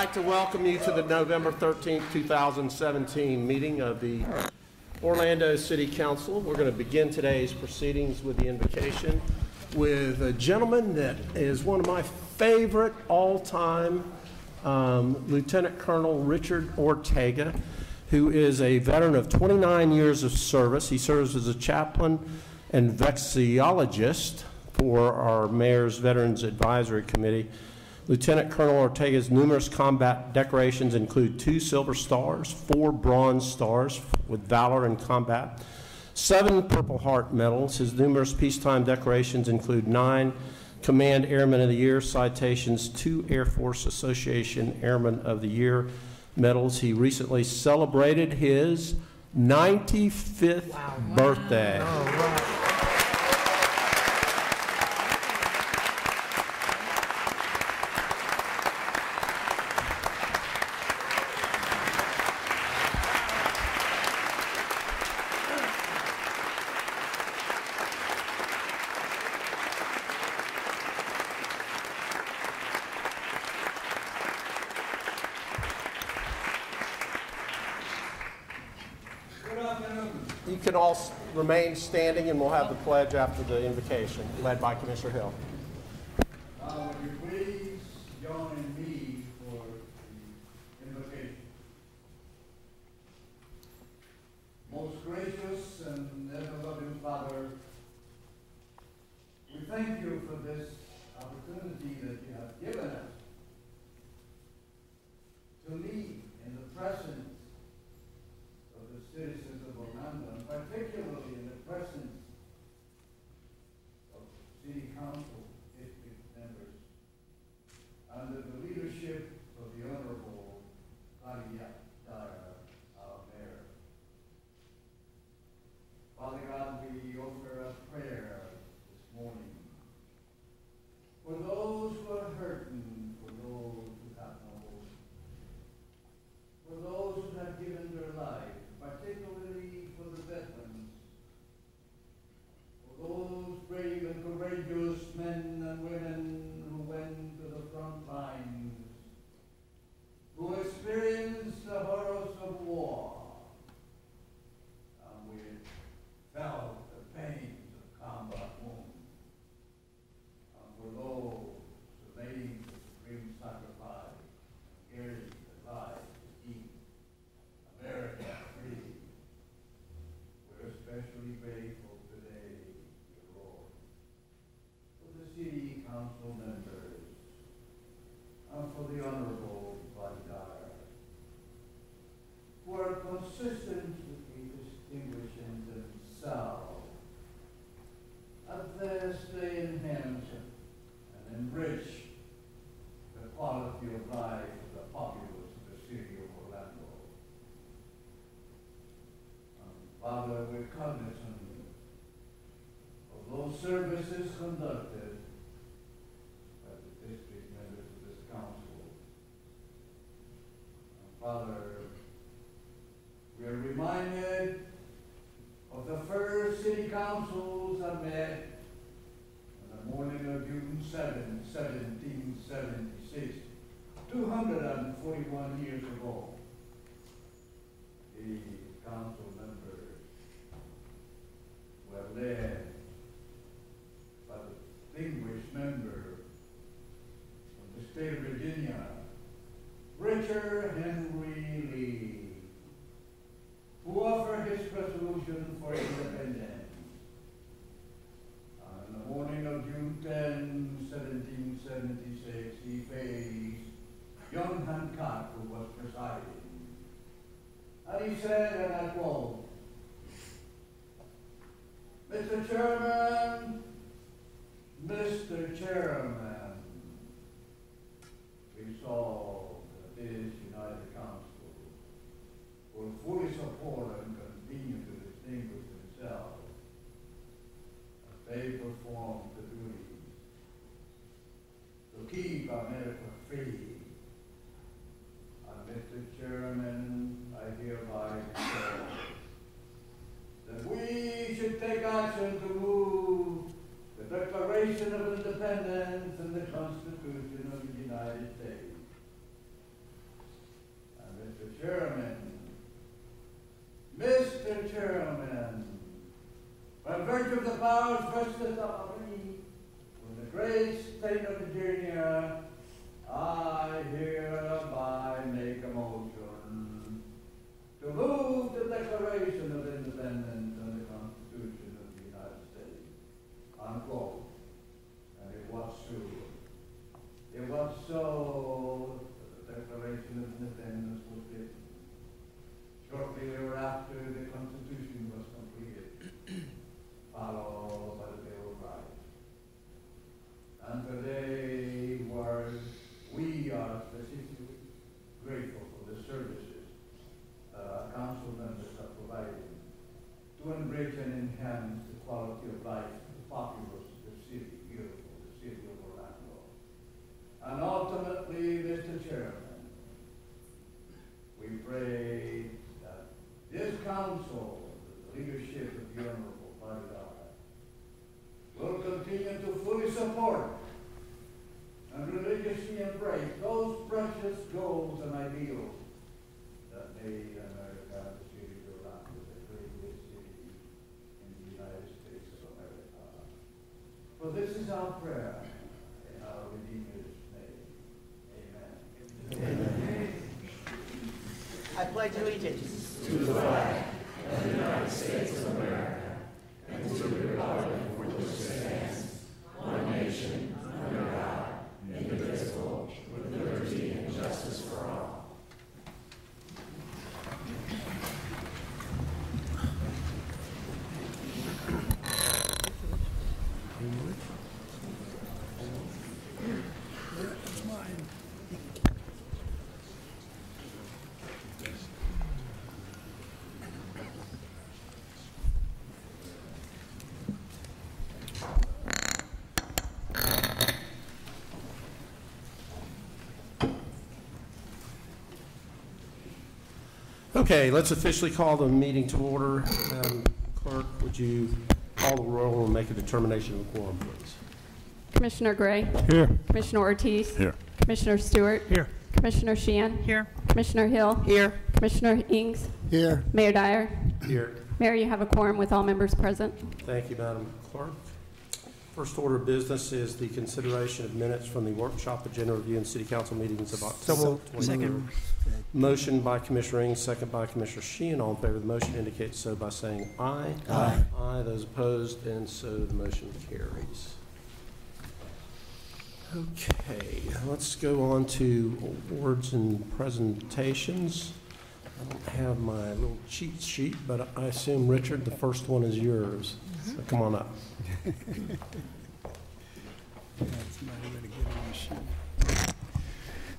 like to welcome you to the November 13th, 2017 meeting of the Orlando City Council. We're going to begin today's proceedings with the invocation with a gentleman that is one of my favorite all-time, Lieutenant Colonel Richard Ortega, who is a veteran of 29 years of service. He serves as a chaplain and vexillologist for our Mayor's Veterans Advisory Committee. Lieutenant Colonel Ortega's numerous combat decorations include 2 Silver Stars, 4 Bronze Stars with Valor in Combat, 7 Purple Heart medals. His numerous peacetime decorations include 9 Command Airman of the Year citations, 2 Air Force Association Airman of the Year medals. He recently celebrated his 95th birthday. Oh, wow. You can all remain standing, and we'll have the pledge after the invocation, led by Commissioner Hill. Would you please join me for the invocation? Most gracious and ever-loving Father, we thank you for this opportunity that you have given us to meet in the presence of the citizens of Orlando, and particularly in the presence of City Council district members, under the leadership of the Honorable Juliana, our Mayor. Father God, we offer a prayer this morning for those who are hurting, for those who have no hope, for those who have given their lives, particularly for the veterans, for those brave and courageous men and women who went to the front lines, who experienced the horrors of war, and we felt the pains of combat wounds, and for those who made the supreme sacrifice, carried the lives to keep America free. We're especially grateful today, dear Lord, for the City Council members and for the Honorable Vladimir, who are consistently distinguishing themselves as they enhance and enrich the quality of life of the populace of the city of Orlando. Father, we're cognizant of those services conducted by the district members of this council. Father, we are reminded of the first city councils that met on the morning of June 7, 1776, 241 years ago. The council members were led by the distinguished member from the state of Virginia, Richard Henry Lee, who offered his resolution for independence. On the morning of June 10, 1776, he faced young Hancock, who was presiding. And he said, and I quote, Mr. Chairman, resolved that this United Council will fully support and continue to distinguish themselves as they perform the duties to keep America free. And Mr. Chairman, I hereby declare that we should take action to move the Declaration of Independence and the Constitution of the United States. Mr. Chairman, Mr. Chairman, by virtue of the powers vested upon me from the great state of Virginia, I hereby make a motion to move the Declaration of Independence and the Constitution of the United States, unquote. And it was true. It was so that the Declaration of Independence was given. Shortly thereafter, the Constitution was completed, followed by the Bill of Rights. And today we are specifically grateful for the services that our council members are providing to enrich and enhance the quality of life of the populace of the city, beautiful, the city of Orlando. And ultimately, Mr. Chairman, we pray that this council, the leadership of the Honorable Buddy will continue to fully support and religiously embrace those precious goals and ideals that made America the city of Orlando the greatest city in the United States of America. For this is our prayer in our Redeemer's name. Amen. Amen. I pledge allegiance to the flag of the United States of America and to the republic for which it stands, one nation, under God, indivisible, with liberty and justice for all. Okay, let's officially call the meeting to order. Clerk, would you call the roll and make a determination of quorum, please? Commissioner Gray? Here. Commissioner Ortiz? Here. Commissioner Stewart? Here. Commissioner Sheehan? here. Commissioner Hill? Here. Commissioner Ings? Here. Mayor Dyer? Here. Mayor, you have a quorum with all members present. Thank you, Madam Clerk. First order of business is the consideration of minutes from the workshop agenda review and city council meetings of October 23rd. Motion by Commissioner Ings, second by Commissioner Sheehan. All in favor of the motion indicate so by saying aye. Aye. Aye. Those opposed, and so the motion carries. Okay, let's go on to awards and presentations. I don't have my little cheat sheet, but I assume, Richard, the first one is yours. So come on up.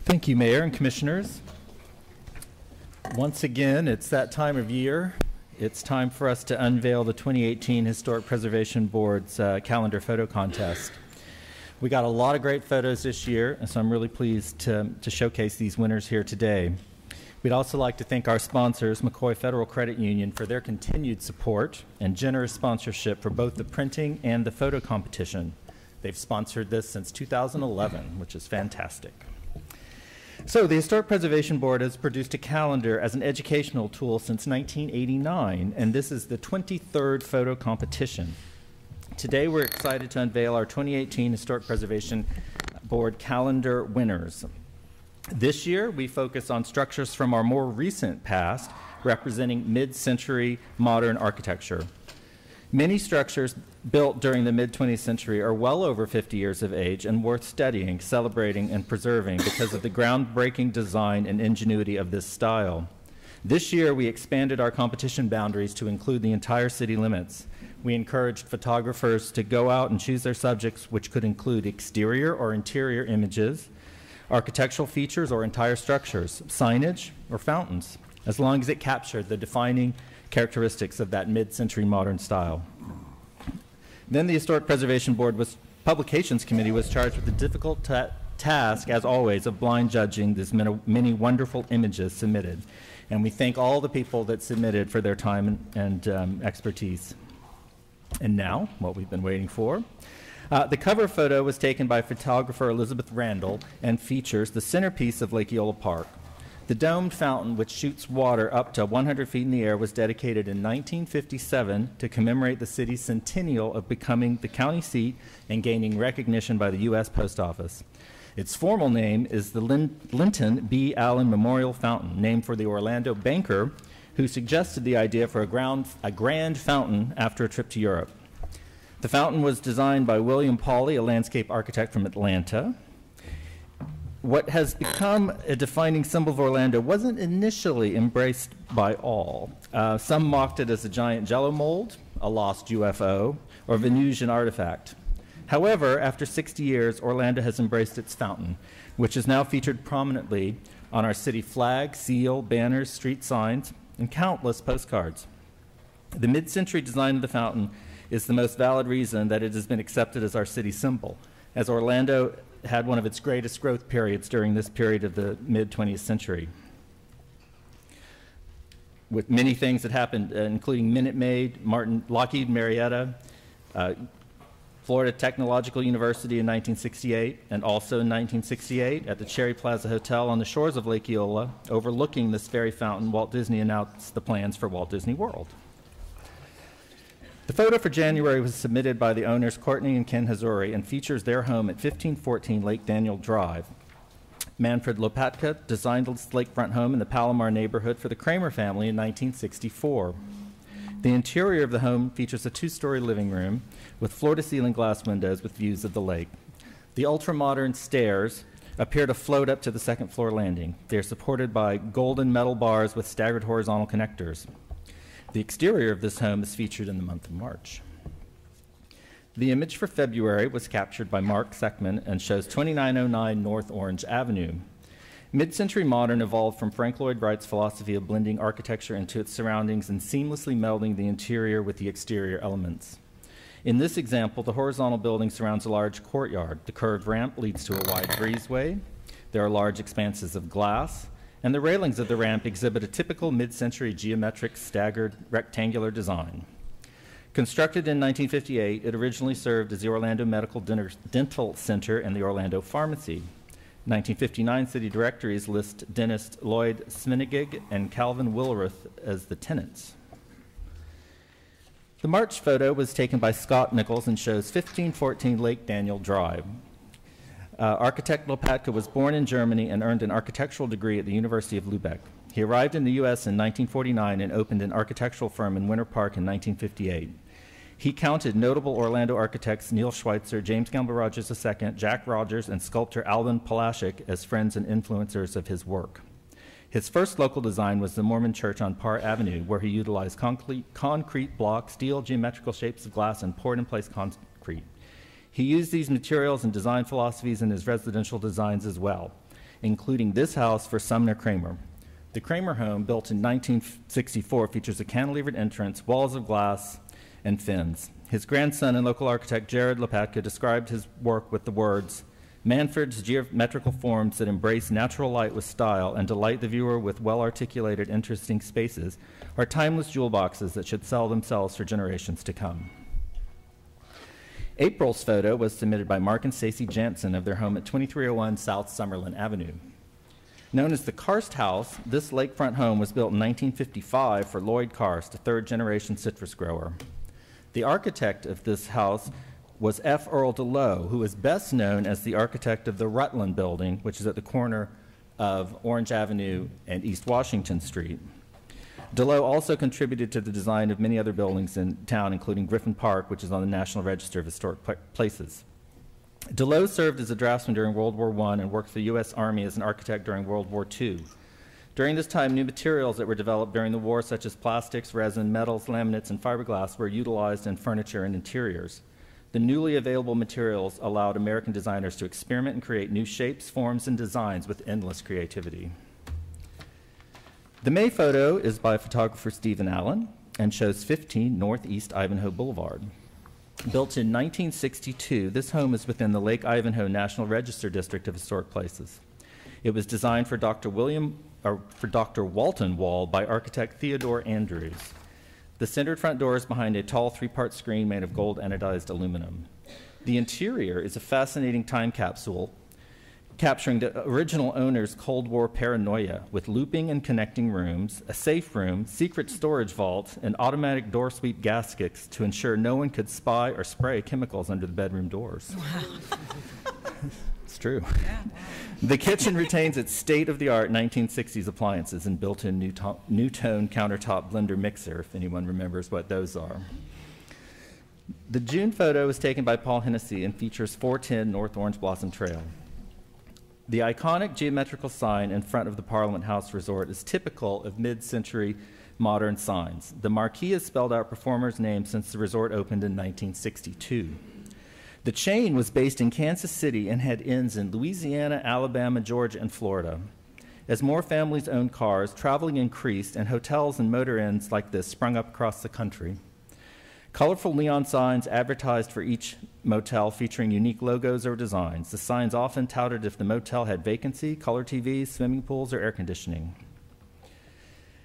Thank you, Mayor and Commissioners. Once again, it's that time of year. It's time for us to unveil the 2018 Historic Preservation Board's calendar photo contest. We got a lot of great photos this year, and so I'm really pleased to showcase these winners here today. We'd also like to thank our sponsors, McCoy Federal Credit Union, for their continued support and generous sponsorship for both the printing and the photo competition. They've sponsored this since 2011, which is fantastic. So the Historic Preservation Board has produced a calendar as an educational tool since 1989, and this is the 23rd photo competition. Today we're excited to unveil our 2018 Historic Preservation Board calendar winners. This year we focus on structures from our more recent past representing mid-century modern architecture. Many structures built during the mid-20th century are well over 50 years of age and worth studying, celebrating, and preserving because of the groundbreaking design and ingenuity of this style. This year, we expanded our competition boundaries to include the entire city limits. We encouraged photographers to go out and choose their subjects, which could include exterior or interior images, architectural features or entire structures, signage, or fountains, as long as it captured the defining characteristics of that mid-century modern style. Then the Historic Preservation Board Publications Committee was charged with the difficult task, as always, of blind judging these many wonderful images submitted. And we thank all the people that submitted for their time and expertise. And now, what we've been waiting for. The cover photo was taken by photographer Elizabeth Randall and features the centerpiece of Lake Eola Park. The domed fountain, which shoots water up to 100 feet in the air, was dedicated in 1957 to commemorate the city's centennial of becoming the county seat and gaining recognition by the U.S. Post Office. Its formal name is the Linton B. Allen Memorial Fountain, named for the Orlando banker who suggested the idea for a grand fountain after a trip to Europe. The fountain was designed by William Pauley, a landscape architect from Atlanta. What has become a defining symbol of Orlando wasn't initially embraced by all. Some mocked it as a giant jello mold, a lost UFO, or Venusian artifact. However, after 60 years, Orlando has embraced its fountain, which is now featured prominently on our city flag, seal, banners, street signs, and countless postcards. The mid-century design of the fountain is the most valid reason that it has been accepted as our city symbol, as Orlando had one of its greatest growth periods during this period of the mid-20th century. With many things that happened, including Minute Maid, Lockheed Marietta, Florida Technological University in 1968, and also in 1968 at the Cherry Plaza Hotel on the shores of Lake Eola, overlooking this very fountain, Walt Disney announced the plans for Walt Disney World. The photo for January was submitted by the owners Courtney and Ken Hazuri and features their home at 1514 Lake Daniel Drive. Manfred Lopatka designed this lakefront home in the Palomar neighborhood for the Kramer family in 1964. The interior of the home features a two-story living room with floor-to-ceiling glass windows with views of the lake. The ultra-modern stairs appear to float up to the second-floor landing. They are supported by golden metal bars with staggered horizontal connectors. The exterior of this home is featured in the month of March. The image for February was captured by Mark Seckman and shows 2909 North Orange Avenue. Mid-century modern evolved from Frank Lloyd Wright's philosophy of blending architecture into its surroundings and seamlessly melding the interior with the exterior elements. In this example, the horizontal building surrounds a large courtyard. The curved ramp leads to a wide breezeway. There are large expanses of glass, and the railings of the ramp exhibit a typical mid-century geometric staggered rectangular design. Constructed in 1958, it originally served as the Orlando Medical Dental Center and the Orlando Pharmacy. 1959 city directories list dentist Lloyd Smenigig and Calvin Wilruth as the tenants. The March photo was taken by Scott Nichols and shows 1514 Lake Daniel Drive. Architect Lopatka was born in Germany and earned an architectural degree at the University of Lübeck. He arrived in the U.S. in 1949 and opened an architectural firm in Winter Park in 1958. He counted notable Orlando architects Neil Schweitzer, James Gamble Rogers II, Jack Rogers, and sculptor Alvin Palashik as friends and influencers of his work. His first local design was the Mormon Church on Parr Avenue, where he utilized concrete blocks, steel, geometrical shapes of glass, and poured-in-place concrete. He used these materials and design philosophies in his residential designs as well, including this house for Sumner Kramer. The Kramer home, built in 1964, features a cantilevered entrance, walls of glass, and fins. His grandson and local architect Jared Lopatka described his work with the words, "Manfred's geometrical forms that embrace natural light with style and delight the viewer with well-articulated, interesting spaces are timeless jewel boxes that should sell themselves for generations to come." April's photo was submitted by Mark and Stacy Jansen of their home at 2301 South Summerlin Avenue. Known as the Karst House, this lakefront home was built in 1955 for Lloyd Karst, a third-generation citrus grower. The architect of this house was F. Earl DeLoe, who is best known as the architect of the Rutland Building, which is at the corner of Orange Avenue and East Washington Street. DeLoe also contributed to the design of many other buildings in town, including Griffin Park, which is on the National Register of Historic Places. DeLoe served as a draftsman during World War I and worked for the U.S. Army as an architect during World War II. During this time, new materials that were developed during the war, such as plastics, resin, metals, laminates, and fiberglass, were utilized in furniture and interiors. The newly available materials allowed American designers to experiment and create new shapes, forms, and designs with endless creativity. The May photo is by photographer Stephen Allen and shows 15 Northeast Ivanhoe Boulevard. Built in 1962, this home is within the Lake Ivanhoe National Register District of Historic Places. It was designed for Dr. Walton Wall by architect Theodore Andrews. The centered front door is behind a tall three-part screen made of gold anodized aluminum. The interior is a fascinating time capsule capturing the original owner's Cold War paranoia with looping and connecting rooms, a safe room, secret storage vault, and automatic door sweep gaskets to ensure no one could spy or spray chemicals under the bedroom doors. Wow. It's true. Yeah, wow. The kitchen retains its state-of-the-art 1960s appliances and built-in new-tone countertop blender mixer, if anyone remembers what those are. The June photo was taken by Paul Hennessy and features 410 North Orange Blossom Trail. The iconic geometrical sign in front of the Parliament House Resort is typical of mid-century modern signs. The marquee has spelled out performers' names since the resort opened in 1962. The chain was based in Kansas City and had inns in Louisiana, Alabama, Georgia, and Florida. As more families owned cars, traveling increased, and hotels and motor inns like this sprung up across the country. Colorful neon signs advertised for each motel featuring unique logos or designs. The signs often touted if the motel had vacancy, color TVs, swimming pools, or air conditioning.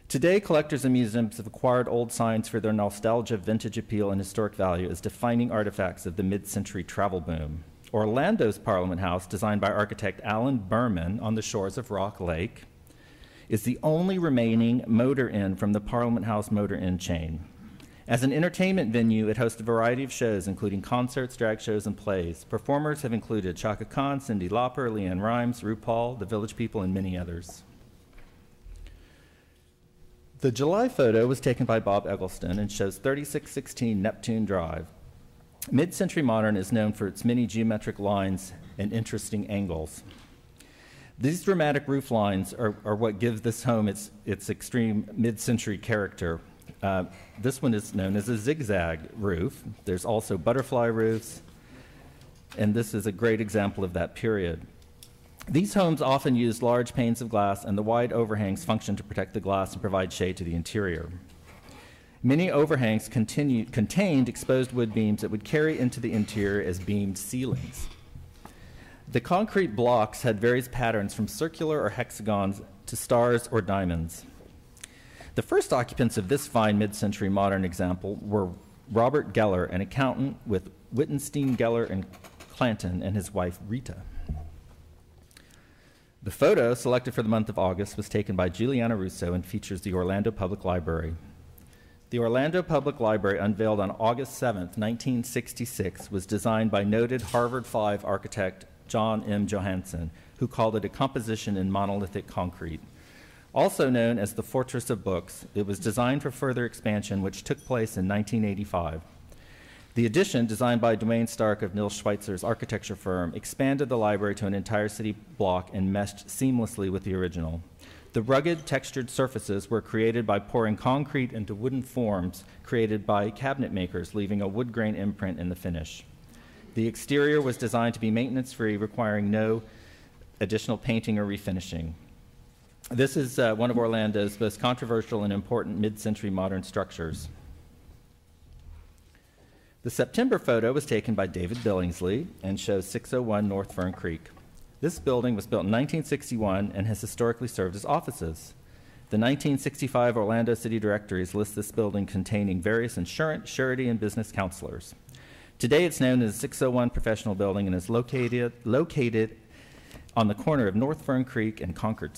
Today, collectors and museums have acquired old signs for their nostalgia, vintage appeal, and historic value as defining artifacts of the mid-century travel boom. Orlando's Parliament House, designed by architect Alan Berman on the shores of Rock Lake, is the only remaining motor inn from the Parliament House motor inn chain. As an entertainment venue, it hosts a variety of shows, including concerts, drag shows, and plays. Performers have included Chaka Khan, Cyndi Lauper, Leanne Rimes, RuPaul, The Village People, and many others. The July photo was taken by Bob Eggleston and shows 3616 Neptune Drive. Mid-century modern is known for its many geometric lines and interesting angles. These dramatic roof lines are what gives this home its extreme mid-century character. This one is known as a zigzag roof. There's also butterfly roofs, and this is a great example of that period. These homes often used large panes of glass, and the wide overhangs function to protect the glass and provide shade to the interior. Many overhangs contained exposed wood beams that would carry into the interior as beamed ceilings. The concrete blocks had various patterns from circular or hexagons to stars or diamonds. The first occupants of this fine mid-century modern example were Robert Geller, an accountant with Wittenstein, Geller, and Clanton, and his wife Rita. The photo, selected for the month of August, was taken by Juliana Russo and features the Orlando Public Library. The Orlando Public Library, unveiled on August 7, 1966, was designed by noted Harvard 5 architect John M. Johansson, who called it a composition in monolithic concrete. Also known as the Fortress of Books, it was designed for further expansion, which took place in 1985. The addition, designed by Dwayne Stark of Neil Schweitzer's architecture firm, expanded the library to an entire city block and meshed seamlessly with the original. The rugged, textured surfaces were created by pouring concrete into wooden forms created by cabinet makers, leaving a wood grain imprint in the finish. The exterior was designed to be maintenance-free, requiring no additional painting or refinishing. This is one of Orlando's most controversial and important mid-century modern structures. The September photo was taken by David Billingsley and shows 601 North Fern Creek. This building was built in 1961 and has historically served as offices. The 1965 Orlando City Directories list this building containing various insurance, surety, and business counselors. Today it's known as 601 Professional Building and is located on the corner of North Fern Creek and Concord.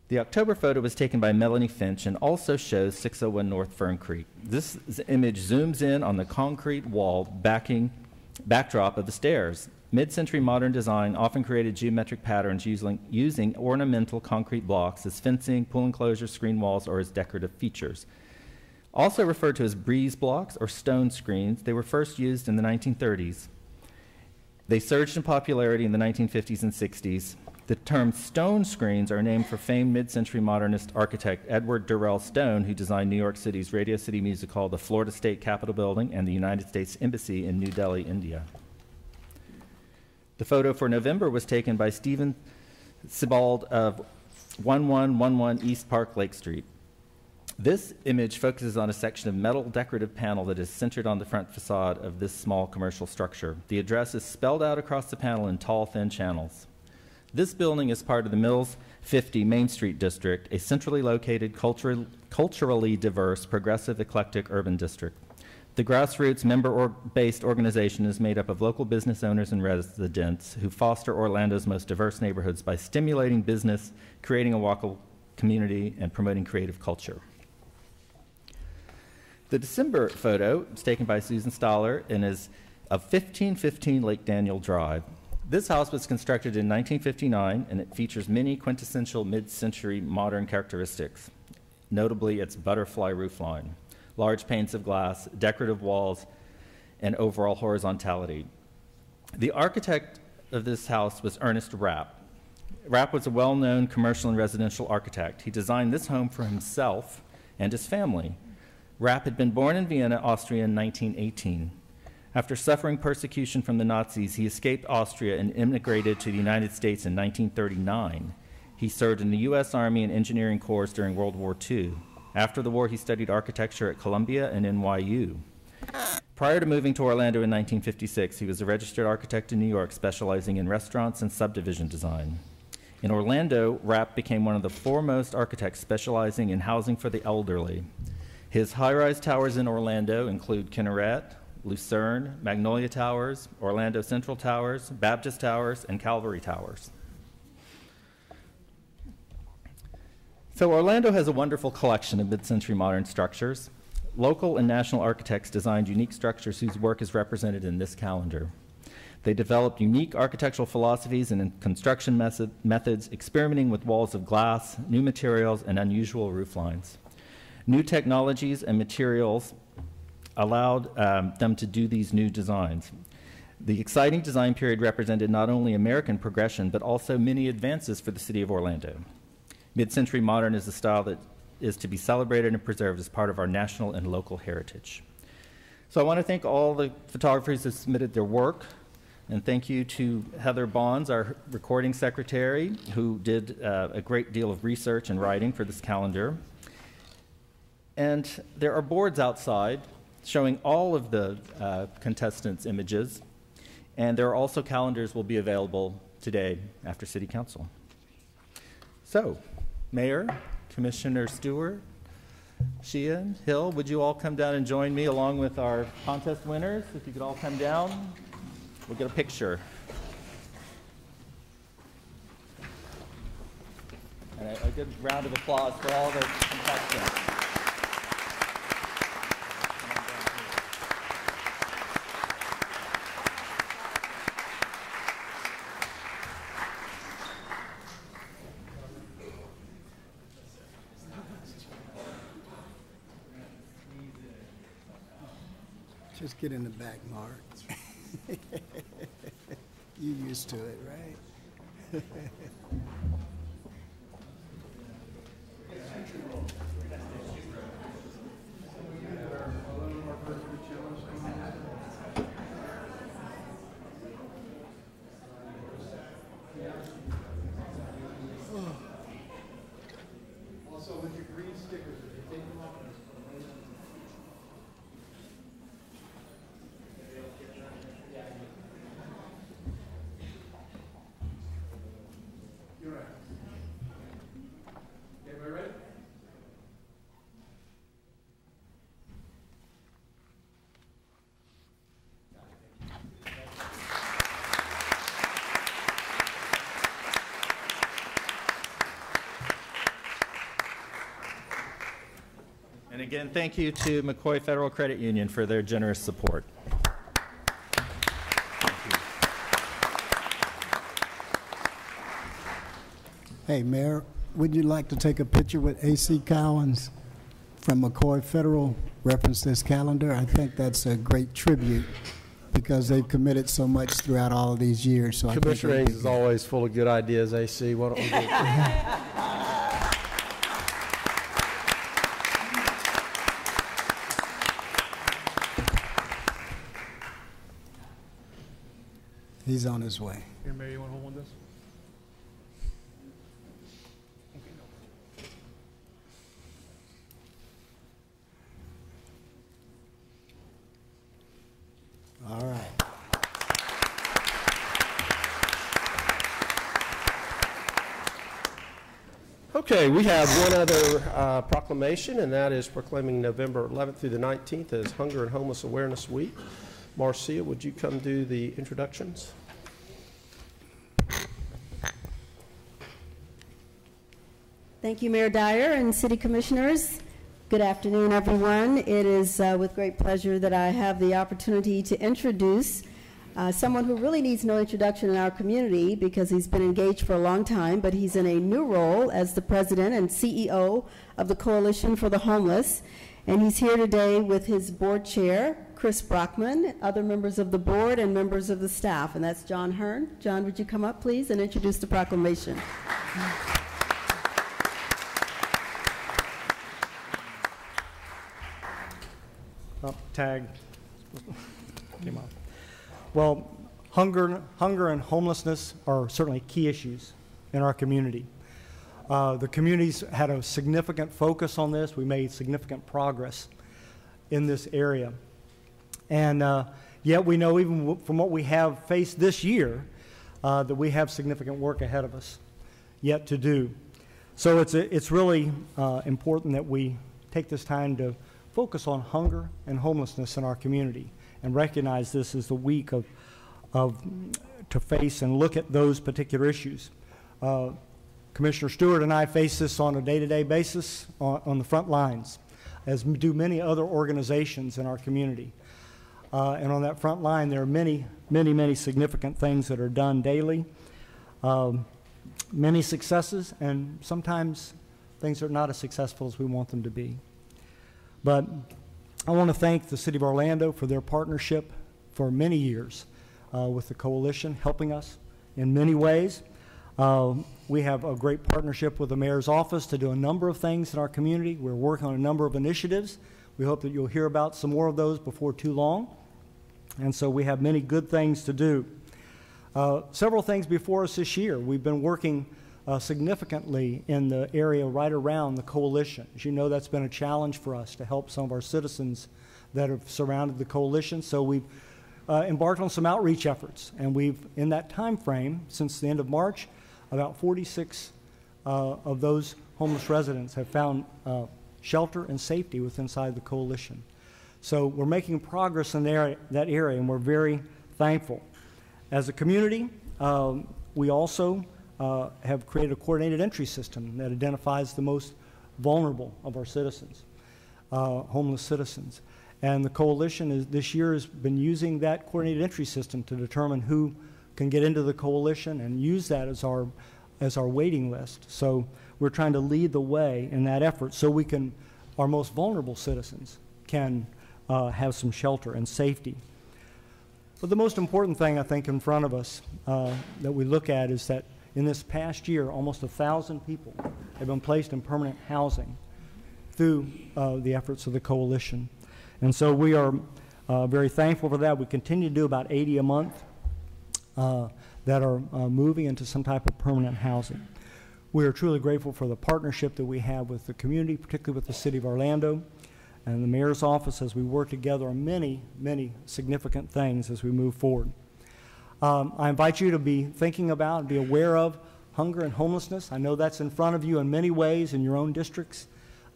The October photo was taken by Melanie Finch and also shows 601 North Fern Creek. This image zooms in on the concrete wall backdrop of the stairs. Mid-century modern design often created geometric patterns using ornamental concrete blocks as fencing, pool enclosures, screen walls, or as decorative features. Also referred to as breeze blocks or stone screens, they were first used in the 1930s. They surged in popularity in the 1950s and 60s. The term stone screens are named for famed mid-century modernist architect Edward Durrell Stone, who designed New York City's Radio City Music Hall, the Florida State Capitol Building, and the United States Embassy in New Delhi, India. The photo for November was taken by Stephen Sebald of 1111 East Park Lake Street. This image focuses on a section of metal decorative panel that is centered on the front facade of this small commercial structure. The address is spelled out across the panel in tall, thin channels. This building is part of the Mills 50 Main Street District, a centrally located, culturally diverse, progressive, eclectic urban district. The grassroots member-based organization is made up of local business owners and residents who foster Orlando's most diverse neighborhoods by stimulating business, creating a walkable community, and promoting creative culture. The December photo is taken by Susan Stoller and is of 1515 Lake Daniel Drive. This house was constructed in 1959, and it features many quintessential mid-century modern characteristics, notably its butterfly roofline, large panes of glass, decorative walls, and overall horizontality. The architect of this house was Ernest Rapp. Rapp was a well-known commercial and residential architect. He designed this home for himself and his family. Rapp had been born in Vienna, Austria in 1918. After suffering persecution from the Nazis, he escaped Austria and immigrated to the United States in 1939. He served in the U.S. Army and Engineering Corps during World War II. After the war, he studied architecture at Columbia and NYU. Prior to moving to Orlando in 1956, he was a registered architect in New York, specializing in restaurants and subdivision design. In Orlando, Rapp became one of the foremost architects specializing in housing for the elderly. His high-rise towers in Orlando include Kinneret, Lucerne, Magnolia Towers, Orlando Central Towers, Baptist Towers, and Calvary Towers. So Orlando has a wonderful collection of mid-century modern structures. Local and national architects designed unique structures whose work is represented in this calendar. They developed unique architectural philosophies and construction methods, experimenting with walls of glass, new materials, and unusual roof lines. New technologies and materials allowed them to do these new designs. The exciting design period represented not only American progression, but also many advances for the city of Orlando. Mid-century modern is a style that is to be celebrated and preserved as part of our national and local heritage. So I want to thank all the photographers who submitted their work, and thank you to Heather Bonds, our recording secretary, who did a great deal of research and writing for this calendar. And there are boards outside showing all of the contestants' images, and there are also calendars will be available today after City Council. So, Mayor, Commissioner Stewart, Sheehan, Hill, would you all come down and join me along with our contest winners? If you could all come down, we'll get a picture. And a good round of applause for all the contestants. Just get in the back, Mark. You used to it, right? Also, with your green stickers, if you take them off, you're right. Okay, everybody ready? And again, thank you to McCoy Federal Credit Union for their generous support. Hey, Mayor, would you like to take a picture with A.C. Cowens from McCoy Federal, reference this calendar? I think that's a great tribute because they've committed so much throughout all of these years. So Commissioner Ings is always full of good ideas, AC. Why don't we do He's on his way. Here, Mayor, you want to hold one this? All right. Okay, we have one other proclamation, and that is proclaiming November 11th through the 19th as Hunger and Homeless Awareness Week. Marcia, would you come do the introductions? Thank you, Mayor Dyer and City Commissioners. Good afternoon, everyone. It is with great pleasure that I have the opportunity to introduce someone who really needs no introduction in our community because he's been engaged for a long time, but he's in a new role as the president and CEO of the Coalition for the Homeless. And he's here today with his board chair, Chris Brockman, other members of the board, and members of the staff, and that's John Hearn. John, would you come up, please, and introduce the proclamation? Oh, tag came on. Well, hunger and homelessness are certainly key issues in our community. The community's had a significant focus on this. We made significant progress in this area. And yet we know even from what we have faced this year that we have significant work ahead of us yet to do. So it's really important that we take this time to focus on hunger and homelessness in our community and recognize this as the week to face and look at those particular issues. Commissioner Stewart and I face this on a day-to-day basis on the front lines, as do many other organizations in our community. And on that front line, there are many, many, many significant things that are done daily, many successes, and sometimes things are not as successful as we want them to be. But I want to thank the City of Orlando for their partnership for many years with the Coalition, helping us in many ways. We have a great partnership with the Mayor's office to do a number of things in our community. We're working on a number of initiatives. We hope that you'll hear about some more of those before too long. And so we have many good things to do. Several things before us this year. We've been working significantly in the area right around the Coalition. As you know, that's been a challenge for us to help some of our citizens that have surrounded the Coalition. So we've embarked on some outreach efforts, and we've, in that time frame, since the end of March, about 46 of those homeless residents have found shelter and safety inside the Coalition. So we're making progress in that area, and we're very thankful. As a community, we also have created a coordinated entry system that identifies the most vulnerable of our citizens, homeless citizens. And the Coalition this year has been using that coordinated entry system to determine who can get into the Coalition and use that as our waiting list. So we're trying to lead the way in that effort so our most vulnerable citizens can have some shelter and safety. But the most important thing, I think, in front of us that we look at is that in this past year, almost 1,000 people have been placed in permanent housing through the efforts of the Coalition. And so we are very thankful for that. We continue to do about 80 a month that are moving into some type of permanent housing. We are truly grateful for the partnership that we have with the community, particularly with the City of Orlando and the Mayor's office as we work together on many, many significant things as we move forward. I invite you to be thinking about and be aware of hunger and homelessness. I know that's in front of you in many ways in your own districts,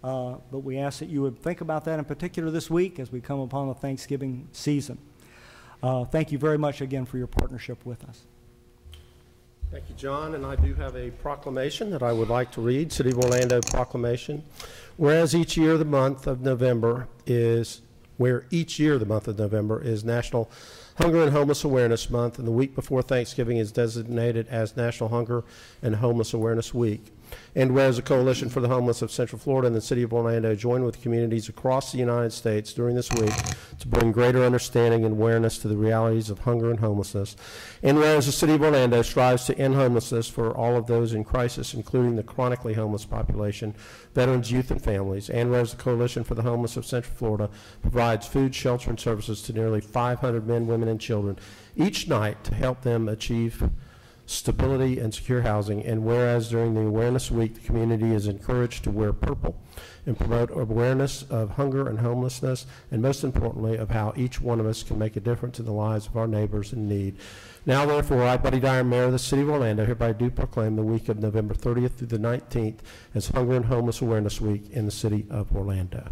but we ask that you would think about that in particular this week as we come upon the Thanksgiving season. Thank you very much again for your partnership with us. Thank you, John. And I do have a proclamation that I would like to read, City of Orlando proclamation. Whereas each year the month of November is National Hunger and Homeless Awareness Month, and the week before Thanksgiving is designated as National Hunger and Homeless Awareness Week. And whereas the Coalition for the Homeless of Central Florida and the City of Orlando join with communities across the United States during this week to bring greater understanding and awareness to the realities of hunger and homelessness. And whereas the City of Orlando strives to end homelessness for all of those in crisis, including the chronically homeless population, veterans, youth, and families. And whereas the Coalition for the Homeless of Central Florida provides food, shelter, and services to nearly 500 men, women, and children each night to help them achieve stability, and secure housing. And whereas during the Awareness Week, the community is encouraged to wear purple and promote awareness of hunger and homelessness, and most importantly, of how each one of us can make a difference in the lives of our neighbors in need. Now, therefore, I, Buddy Dyer, Mayor of the City of Orlando, hereby do proclaim the week of November 30th through the 19th as Hunger and Homeless Awareness Week in the City of Orlando.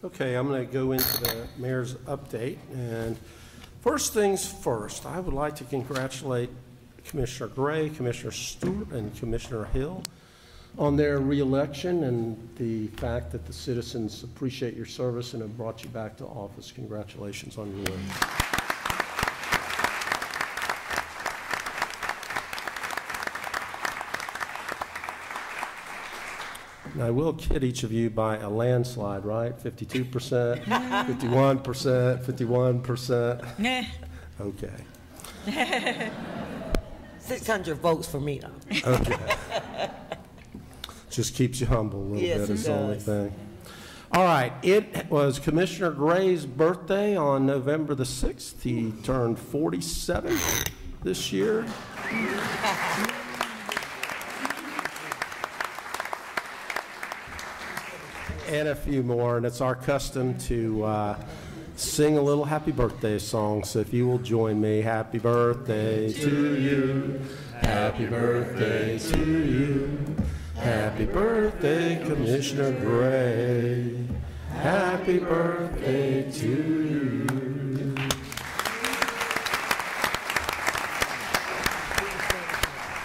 Okay, I'm going to go into the mayor's update. And first things first, I would like to congratulate Commissioner Gray, Commissioner Stewart, and Commissioner Hill on their reelection and the fact that the citizens appreciate your service and have brought you back to office. Congratulations on your win. And I will kid each of you by a landslide, right? 52%, 51%, 51%. Okay. 600 votes for me, though. Okay. Just keeps you humble a little bit is the only thing. All right. It was Commissioner Gray's birthday on November the 6th. He turned 47 this year. And a few more, and it's our custom to sing a little happy birthday song. So if you will join me, happy birthday to you, happy birthday to you, happy birthday, Commissioner Gray, happy birthday to you.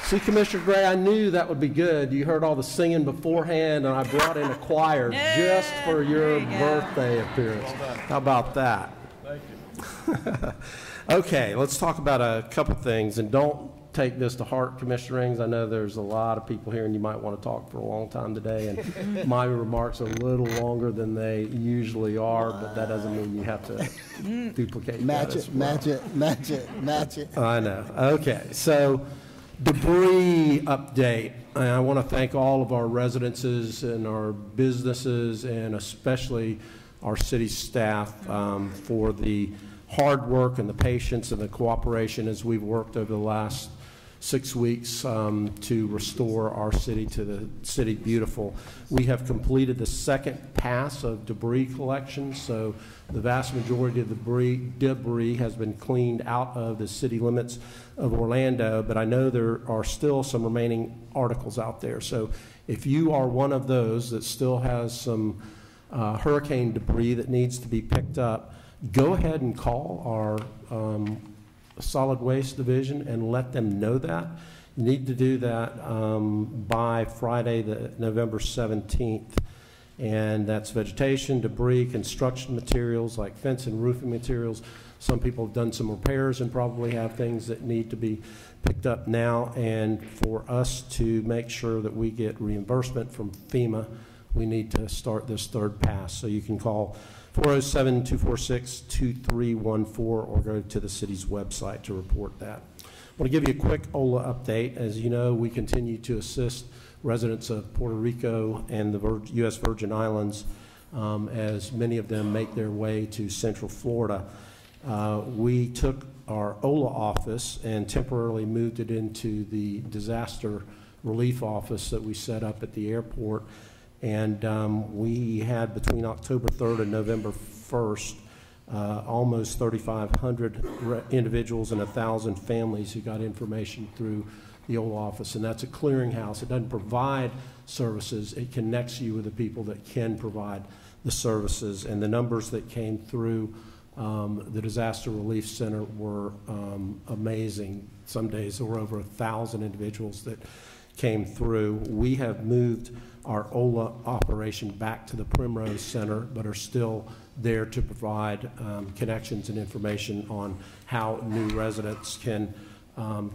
See, Commissioner Gray, I knew that would be good. You heard all the singing beforehand, and I brought in a choir just for your birthday appearance. How about that? Thank you. Okay, let's talk about a couple things, and don't take this to heart, Commissioner Ings. I know there's a lot of people here, and you might want to talk for a long time today, and my remarks are a little longer than they usually are, but that doesn't mean you have to duplicate Match that as it, well. match it, match it, match it. I know. Okay, so debris update. I want to thank all of our residences and our businesses and especially our city staff for the hard work and the patience and the cooperation as we've worked over the last 6 weeks to restore our city to the city beautiful. We have completed the second pass of debris collection, so the vast majority of the debris has been cleaned out of the city limits of Orlando, but I know there are still some remaining articles out there. So if you are one of those that still has some hurricane debris that needs to be picked up, go ahead and call our solid waste division and let them know that. You need to do that by Friday, November 17th. And that's vegetation, debris, construction materials like fence and roofing materials. Some people have done some repairs and probably have things that need to be picked up now. And for us to make sure that we get reimbursement from FEMA, we need to start this third pass. So you can call 407-246-2314 or go to the city's website to report that. I want to give you a quick OLA update. As you know, we continue to assist residents of Puerto Rico and the U.S. Virgin Islands as many of them make their way to Central Florida. We took our OLA office and temporarily moved it into the disaster relief office that we set up at the airport. And we had between October 3rd and November 1st almost 3,500 individuals and 1,000 families who got information through the old office, and that's a clearinghouse. It doesn't provide services. It connects you with the people that can provide the services, and the numbers that came through the Disaster Relief Center were amazing. Some days there were over 1,000 individuals that came through. We have moved our OLA operation back to the Primrose Center, but are still there to provide connections and information on how new residents can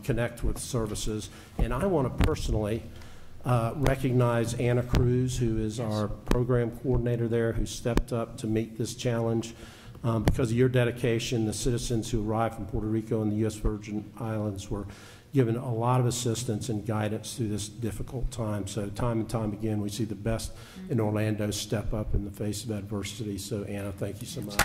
connect with services. And I want to personally recognize Anna Cruz, who is our program coordinator there, who stepped up to meet this challenge. Because of your dedication, the citizens who arrived from Puerto Rico and the U.S. Virgin Islands were given a lot of assistance and guidance through this difficult time. So time and time again, we see the best in Orlando step up in the face of adversity. So Anna, thank you so much.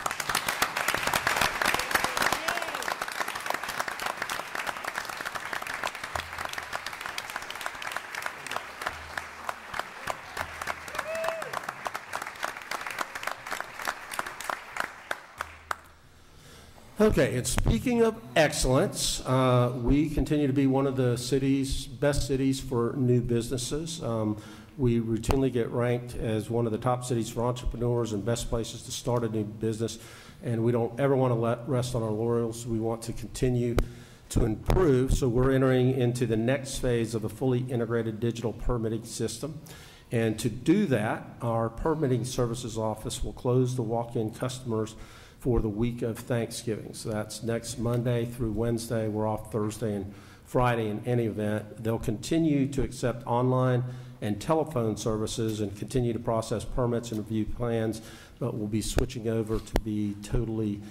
Okay, and speaking of excellence, we continue to be one of the best cities for new businesses. We routinely get ranked as one of the top cities for entrepreneurs and best places to start a new business, and we don't ever want to rest on our laurels. We want to continue to improve, so we're entering into the next phase of a fully integrated digital permitting system. And to do that, our permitting services office will close to walk-in customers for the week of Thanksgiving. So that's next Monday through Wednesday. We're off Thursday and Friday in any event. They'll continue to accept online and telephone services and continue to process permits and review plans, but we'll be switching over to be totally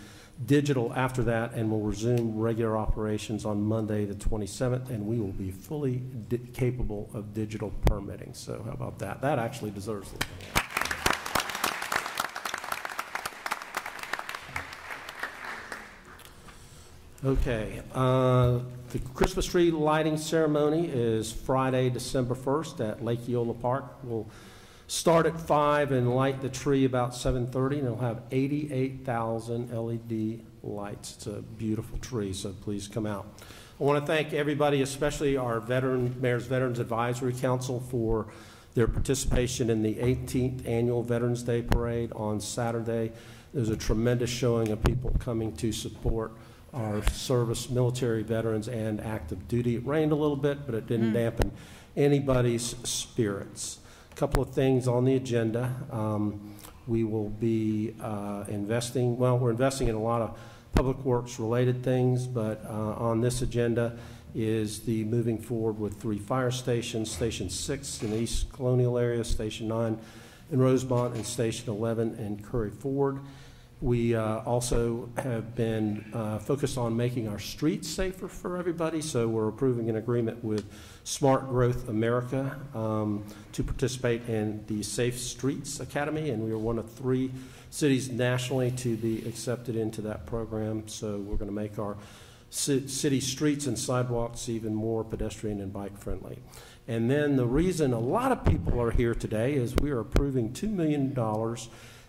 digital after that, and we'll resume regular operations on Monday the 27th, and we will be fully capable of digital permitting. So how about that? That actually deserves it. Okay, the Christmas tree lighting ceremony is Friday, December 1st at Lake Eola Park. We'll start at 5 and light the tree about 7:30, and it'll have 88,000 LED lights. It's a beautiful tree, so please come out. I want to thank everybody, especially our Mayor's Veterans Advisory Council, for their participation in the 18th Annual Veterans Day Parade on Saturday. There's a tremendous showing of people coming to support our service, military veterans, and active duty. It rained a little bit, but it didn't dampen anybody's spirits. A couple of things on the agenda. We will be we're investing in a lot of public works related things, but on this agenda is the moving forward with 3 fire stations, Station 6 in the East Colonial area, Station 9 in Rosemont, and Station 11 in Curry Ford. We also have been focused on making our streets safer for everybody, so we're approving an agreement with Smart Growth America to participate in the Safe Streets Academy, and we are one of 3 cities nationally to be accepted into that program. So we're going to make our city streets and sidewalks even more pedestrian and bike friendly. And then the reason a lot of people are here today is we are approving $2 million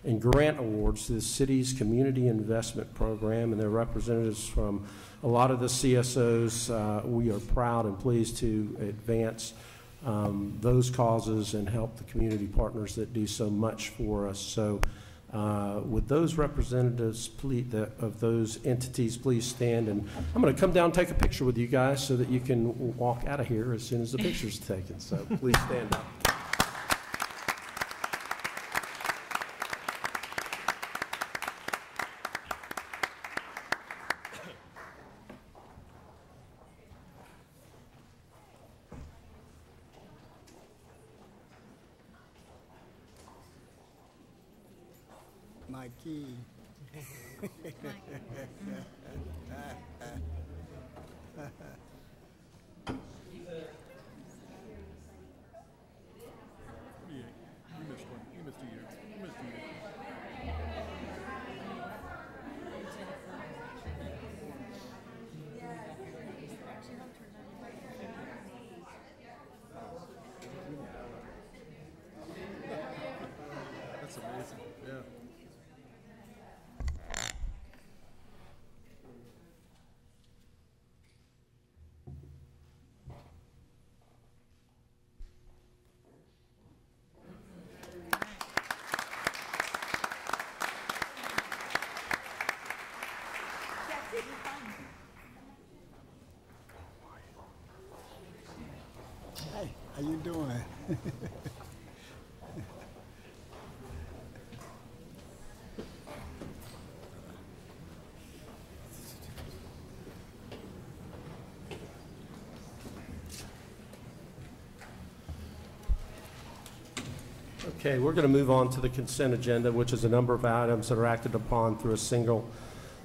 in grant awards to the city's community investment program, and their representatives from a lot of the CSOs. We are proud and pleased to advance those causes and help the community partners that do so much for us. So would those representatives of those entities please stand, and I'm going to come down and take a picture with you guys so that you can walk out of here as soon as the picture's taken. So please stand up. My key. That's amazing. Yeah. Okay, we're going to move on to the consent agenda, which is a number of items that are acted upon through a single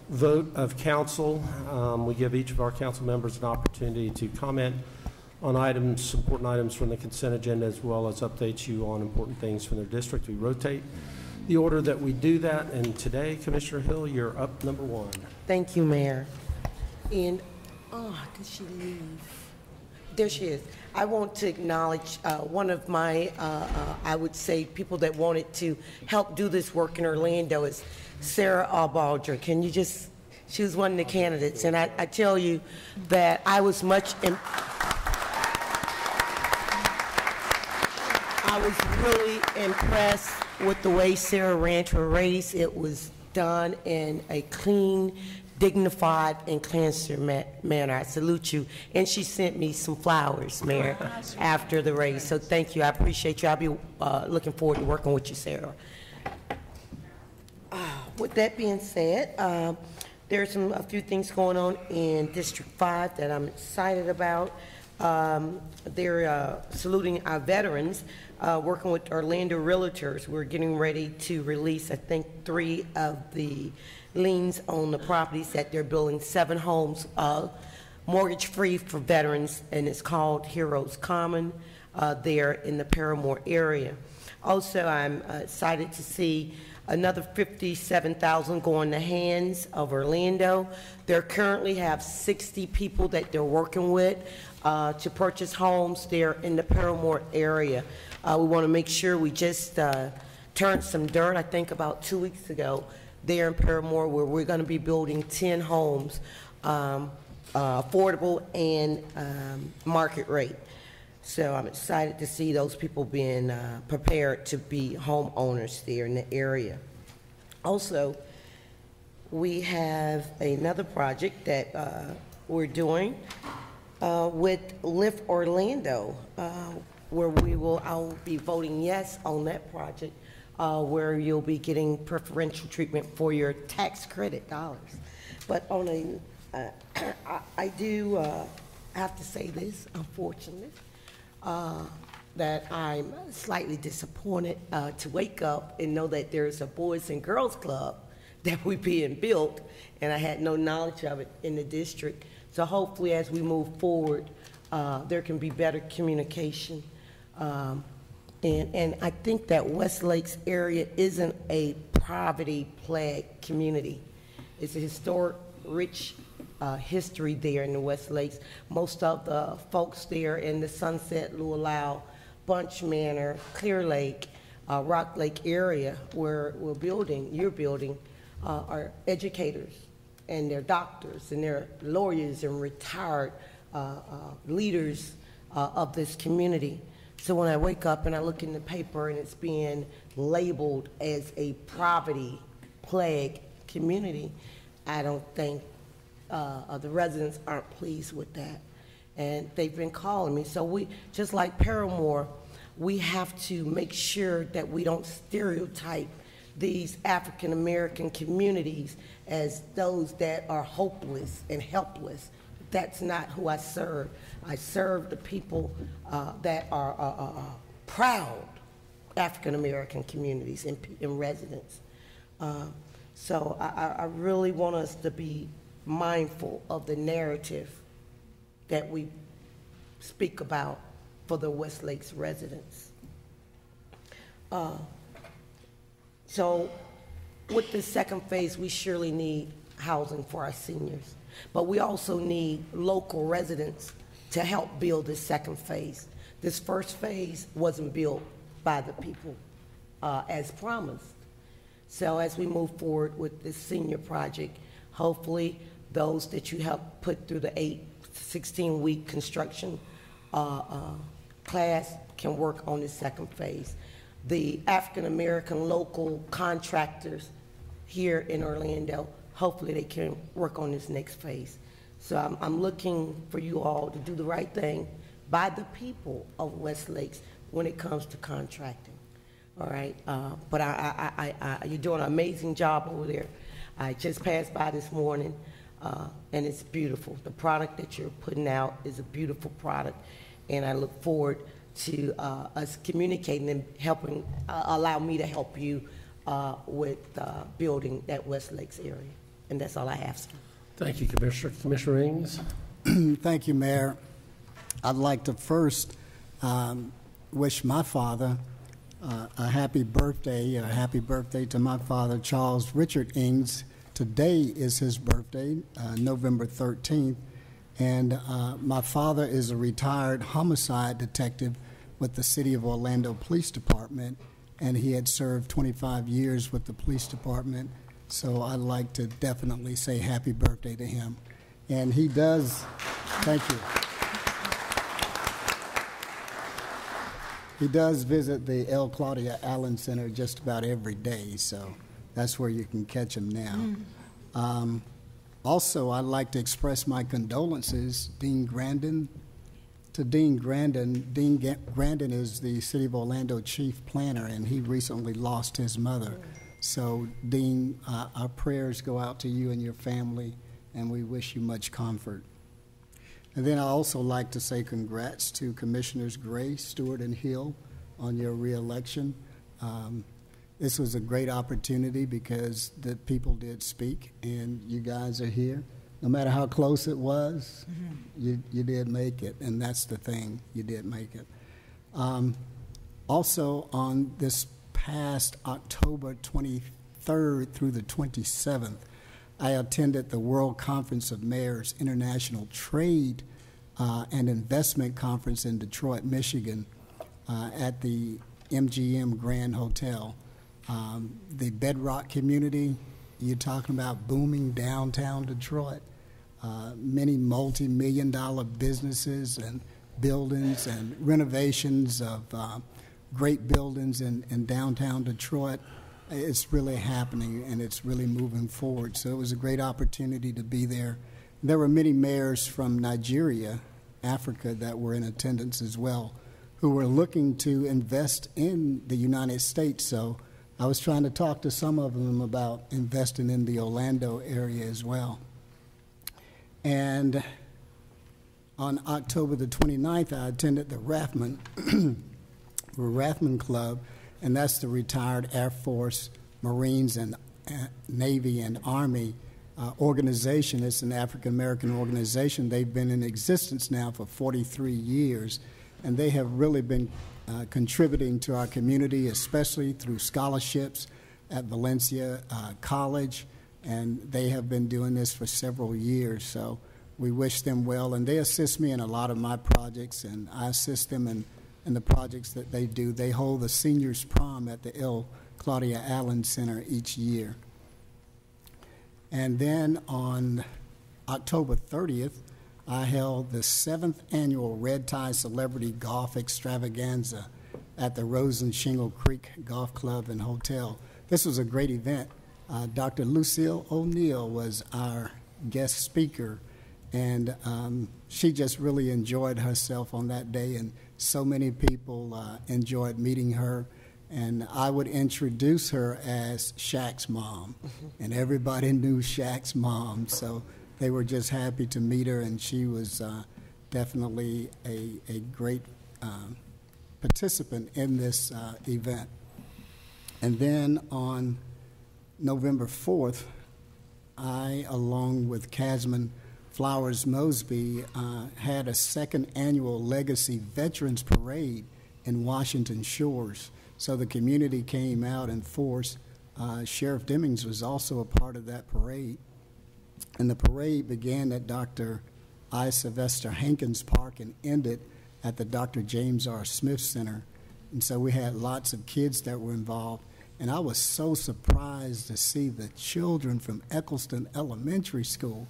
vote of council. We give each of our council members an opportunity to comment on items, important items from the consent agenda, as well as update you on important things from their district. We rotate the order that we do that, and today, Commissioner Hill, you're up number one. Thank you, Mayor. And, did she leave? There she is. I want to acknowledge one of my, I would say, people that wanted to help do this work in Orlando is Sarah Albaldra. Can you just, she was one of the candidates, and I tell you that I was really impressed with the way Sarah ran her race. It was done in a clean, dignified, and clean manner. I salute you. And she sent me some flowers, Mayor, after the race. So thank you. I appreciate you. I'll be looking forward to working with you, Sarah. With that being said, there's a few things going on in District 5 that I'm excited about. They're saluting our veterans, working with Orlando Realtors. We're getting ready to release, I think, 3 of the liens on the properties that they're building, 7 homes, mortgage-free for veterans, and it's called Heroes Common there in the Paramore area. Also, I'm excited to see another $57,000 go in the hands of Orlando. They currently have 60 people that they're working with to purchase homes there in the Paramore area. We want to make sure we just turned some dirt, I think about 2 weeks ago, there in Paramore, where we're going to be building 10 homes, affordable and market rate. So I'm excited to see those people being prepared to be homeowners there in the area. Also, we have another project that we're doing with Lift Orlando, where I'll be voting yes on that project, where you'll be getting preferential treatment for your tax credit dollars. But on a, I do have to say this, unfortunately, that I'm slightly disappointed to wake up and know that there's a Boys and Girls Club that we're being built, and I had no knowledge of it in the district. So hopefully as we move forward, there can be better communication. And I think that West Lakes area isn't a poverty-plagued community. It's a historic, rich history there in the West Lakes. Most of the folks there in the Sunset, Luau, Bunch Manor, Clear Lake, Rock Lake area where you're building, are educators, and they're doctors, and they're lawyers and retired leaders of this community. So when I wake up and I look in the paper and it's being labeled as a poverty-plagued community, I don't think the residents aren't pleased with that. And they've been calling me. So we, just like Paramore, we have to make sure that we don't stereotype these African-American communities as those that are hopeless and helpless. That's not who I serve. I serve the people that are proud African-American communities and residents. So I really want us to be mindful of the narrative that we speak about for the West Lakes residents. So with the second phase, we surely need housing for our seniors, but we also need local residents to help build this second phase. This first phase wasn't built by the people as promised. So as we move forward with this senior project, hopefully those that you help put through the 16-week construction class can work on the second phase. The African-American local contractors here in Orlando, hopefully they can work on this next phase. So I'm looking for you all to do the right thing by the people of West Lakes, when it comes to contracting. All right, but you're doing an amazing job over there. I just passed by this morning, and it's beautiful. The product that you're putting out is a beautiful product, and I look forward to us communicating and helping, allow me to help you with building that West Lakes area. And that's all I have, sir. Thank you, Commissioner. Commissioner Ings? Thank you, Mayor. I'd like to first wish my father a happy birthday to my father, Charles Richard Ings. Today is his birthday, November 13th, and my father is a retired homicide detective with the City of Orlando Police Department, and he had served 25 years with the police department, so I'd like to definitely say happy birthday to him. And he does, thank you. He does visit the L. Claudia Allen Center just about every day, so that's where you can catch him now. Also, I'd like to express my condolences, Dean Grandin. To Dean Grandin, Dean Grandin is the City of Orlando chief planner, and he recently lost his mother. So, Dean, our prayers go out to you and your family, and we wish you much comfort. And then I also like to say congrats to Commissioners Gray, Stewart, and Hill on your reelection. This was a great opportunity because the people did speak, and you guys are here. No matter how close it was, you did make it, and that's the thing, you did make it. Also, on this past October 23rd through the 27th, I attended the World Conference of Mayors International Trade and Investment Conference in Detroit, Michigan, at the MGM Grand Hotel. The Bedrock community, you're talking about booming downtown Detroit. Many multi-million-dollar businesses and buildings and renovations of great buildings in downtown Detroit. It's really happening, and it's really moving forward. So it was a great opportunity to be there. There were many mayors from Nigeria, Africa, that were in attendance as well, who were looking to invest in the United States. So I was trying to talk to some of them about investing in the Orlando area as well. And on October the 29th, I attended the Rathman Club, and that's the retired Air Force, Marines, and Navy and Army organization. It's an African-American organization. They've been in existence now for 43 years, and they have really been contributing to our community, especially through scholarships at Valencia College, and they have been doing this for several years. So we wish them well, and they assist me in a lot of my projects, and I assist them in the projects that they do. They hold the seniors prom at the L. Claudia Allen Center each year. And then on October 30th, I held the 7th annual Red Tie Celebrity Golf Extravaganza at the Rosen Shingle Creek Golf Club and Hotel. This was a great event. Dr. Lucille O'Neill was our guest speaker, and she just really enjoyed herself on that day, and so many people enjoyed meeting her. And I would introduce her as Shaq's mom, and everybody knew Shaq's mom, so they were just happy to meet her, and she was definitely a great participant in this event. And then on November 4th, I, along with Casman Flowers Mosby, had a second annual Legacy Veterans Parade in Washington Shores. So the community came out in force. Sheriff Demings was also a part of that parade. And the parade began at Dr. I. Sylvester Hankins Park and ended at the Dr. James R. Smith Center. And so we had lots of kids that were involved. And I was so surprised to see the children from Eccleston Elementary School.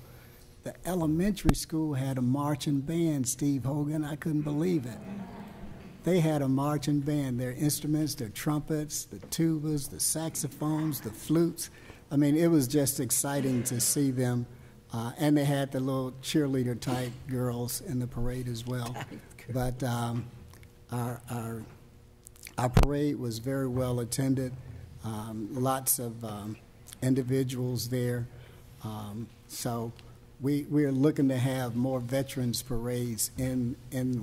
The elementary school had a marching band, Steve Hogan. I couldn't believe it. They had a marching band, their instruments, their trumpets, the tubas, the saxophones, the flutes. I mean, it was just exciting to see them. And they had the little cheerleader-type girls in the parade as well. But our Our parade was very well attended. Lots of individuals there. So we are looking to have more veterans parades in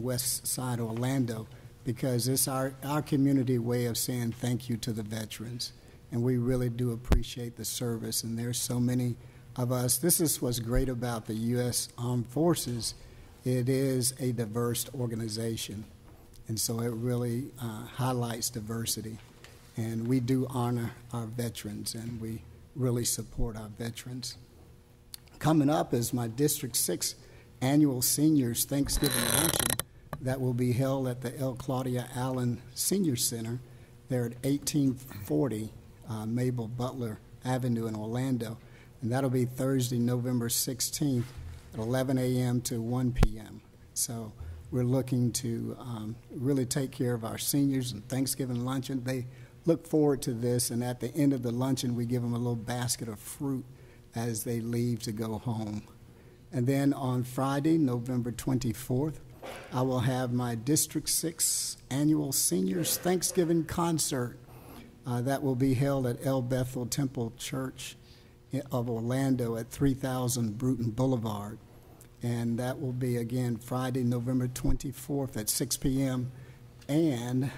West Side Orlando, because it's our community way of saying thank you to the veterans. And we really do appreciate the service. And there's so many of us. This is what's great about the U.S. Armed Forces. It is a diverse organization. And so it really highlights diversity. And we do honor our veterans, and we really support our veterans. Coming up is my District 6 annual Seniors Thanksgiving Luncheon that will be held at the L. Claudia Allen Senior Center there at 1840 Mabel Butler Avenue in Orlando. And that'll be Thursday, November 16th at 11 a.m. to 1 p.m. So we're looking to really take care of our seniors and Thanksgiving luncheon. They look forward to this, and at the end of the luncheon, we give them a little basket of fruit as they leave to go home. And then on Friday, November 24th, I will have my District 6 annual Seniors Thanksgiving concert that will be held at El Bethel Temple Church of Orlando at 3000 Bruton Boulevard. And that will be, again, Friday, November 24th at 6 p.m. And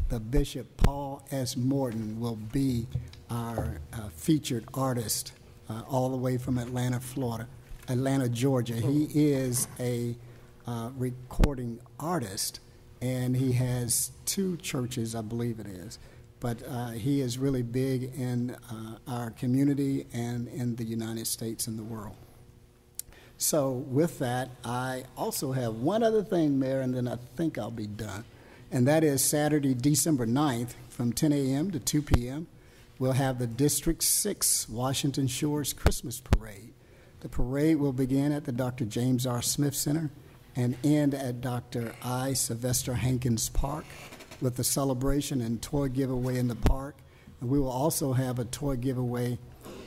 the Bishop Paul S. Morton will be our featured artist all the way from Atlanta, Georgia. He is a recording artist, and he has 2 churches, I believe it is. But he is really big in our community and in the United States and the world. So with that, I also have one other thing, Mayor, and then I think I'll be done. And that is Saturday, December 9th from 10 a.m. to 2 p.m. We'll have the District 6 Washington Shores Christmas Parade. The parade will begin at the Dr. James R. Smith Center and end at Dr. I. Sylvester Hankins Park with a celebration and toy giveaway in the park. And we will also have a toy giveaway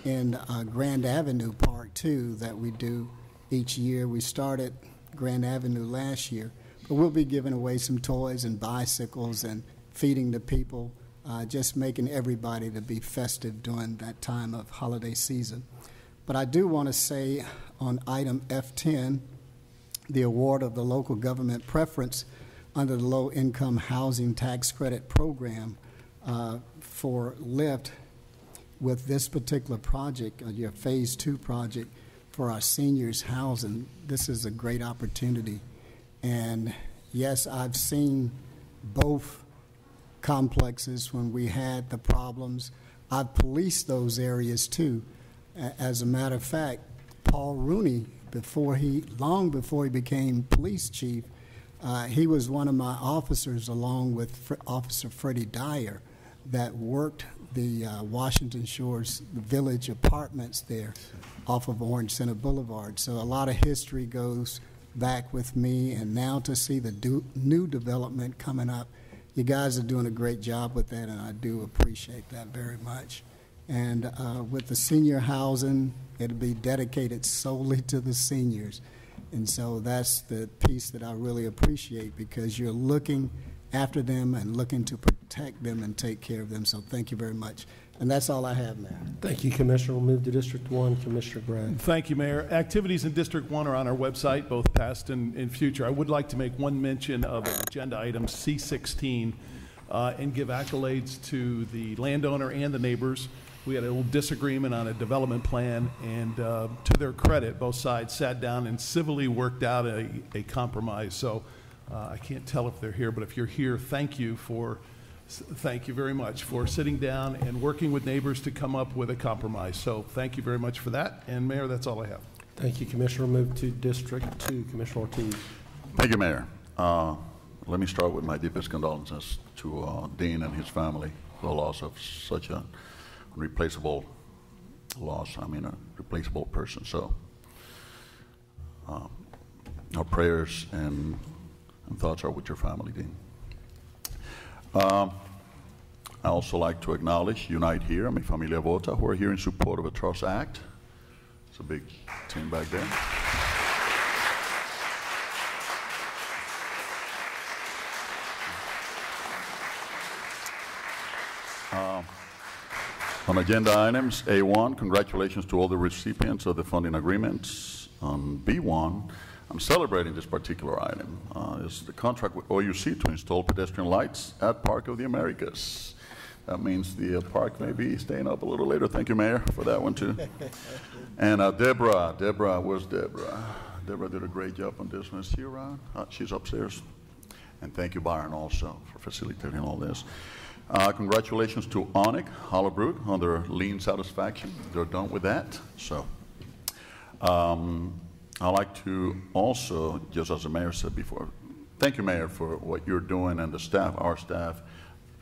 in Grand Avenue Park, too, that we do each year. We started Grand Avenue last year, but we'll be giving away some toys and bicycles and feeding the people, just making everybody to be festive during that time of holiday season. But I do want to say on item F10, the award of the local government preference under the low-income housing tax credit program for LIFT with this particular project, your Phase 2 project for our seniors housing. This is a great opportunity. And yes, I've seen both complexes when we had the problems. I've policed those areas too. As a matter of fact, Paul Rooney, long before he became police chief, he was one of my officers along with Officer Freddie Dyer that worked the Washington Shores Village apartments there off of Orange Center Boulevard. So a lot of history goes back with me, and now to see the new development coming up, you guys are doing a great job with that, and I do appreciate that very much. And with the senior housing, it'll be dedicated solely to the seniors. And so that's the piece that I really appreciate, because you're looking after them and looking to protect them and take care of them. So thank you very much. And that's all I have, Mayor. Thank you, Commissioner. We'll move to District 1. Commissioner Gray. Thank you, Mayor. Activities in District 1 are on our website, both past and future. I would like to make one mention of agenda item C16 and give accolades to the landowner and the neighbors. We had a little disagreement on a development plan, and to their credit, both sides sat down and civilly worked out a compromise. So I can't tell if they're here, but if you're here, thank you very much for sitting down and working with neighbors to come up with a compromise. So thank you very much for that. And Mayor, that's all I have. Thank you, Commissioner. We'll move to District 2. Commissioner Ortiz. Thank you, Mayor. Let me start with my deepest condolences to Dean and his family for the loss of such a replaceable loss. I mean, a replaceable person. So our prayers and thoughts are with your family, Dean. I also like to acknowledge Unite Here and Mi Familia Vota, who are here in support of the Trust Act. It's a big team back there. On agenda items, A1, congratulations to all the recipients of the funding agreements. On B1, I'm celebrating this particular item. It's the contract with OUC to install pedestrian lights at Park of the Americas. That means the park may be staying up a little later. Thank you, Mayor, for that one, too. And Deborah, where's Deborah? Deborah did a great job on this one. Is she around? She's upstairs. And thank you, Byron, also, for facilitating all this. Congratulations to Onik Hollowbrook on their lean satisfaction. They're done with that. So I'd like to also, just as the Mayor said before, thank you, Mayor, for what you're doing, and the staff, our staff,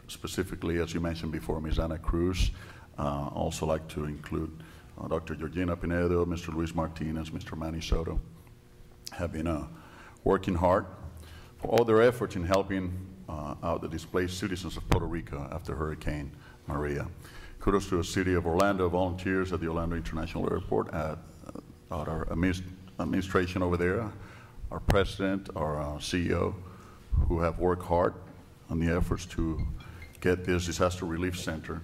specifically, as you mentioned before, Ms. Ana Cruz. Also like to include Dr. Georgina Pinedo, Mr. Luis Martinez, Mr. Manny Soto, have been working hard for all their efforts in helping out the displaced citizens of Puerto Rico after Hurricane Maria. Kudos to the City of Orlando volunteers at the Orlando International Airport, at our administration over there, our president, our CEO, who have worked hard on the efforts to get this disaster relief center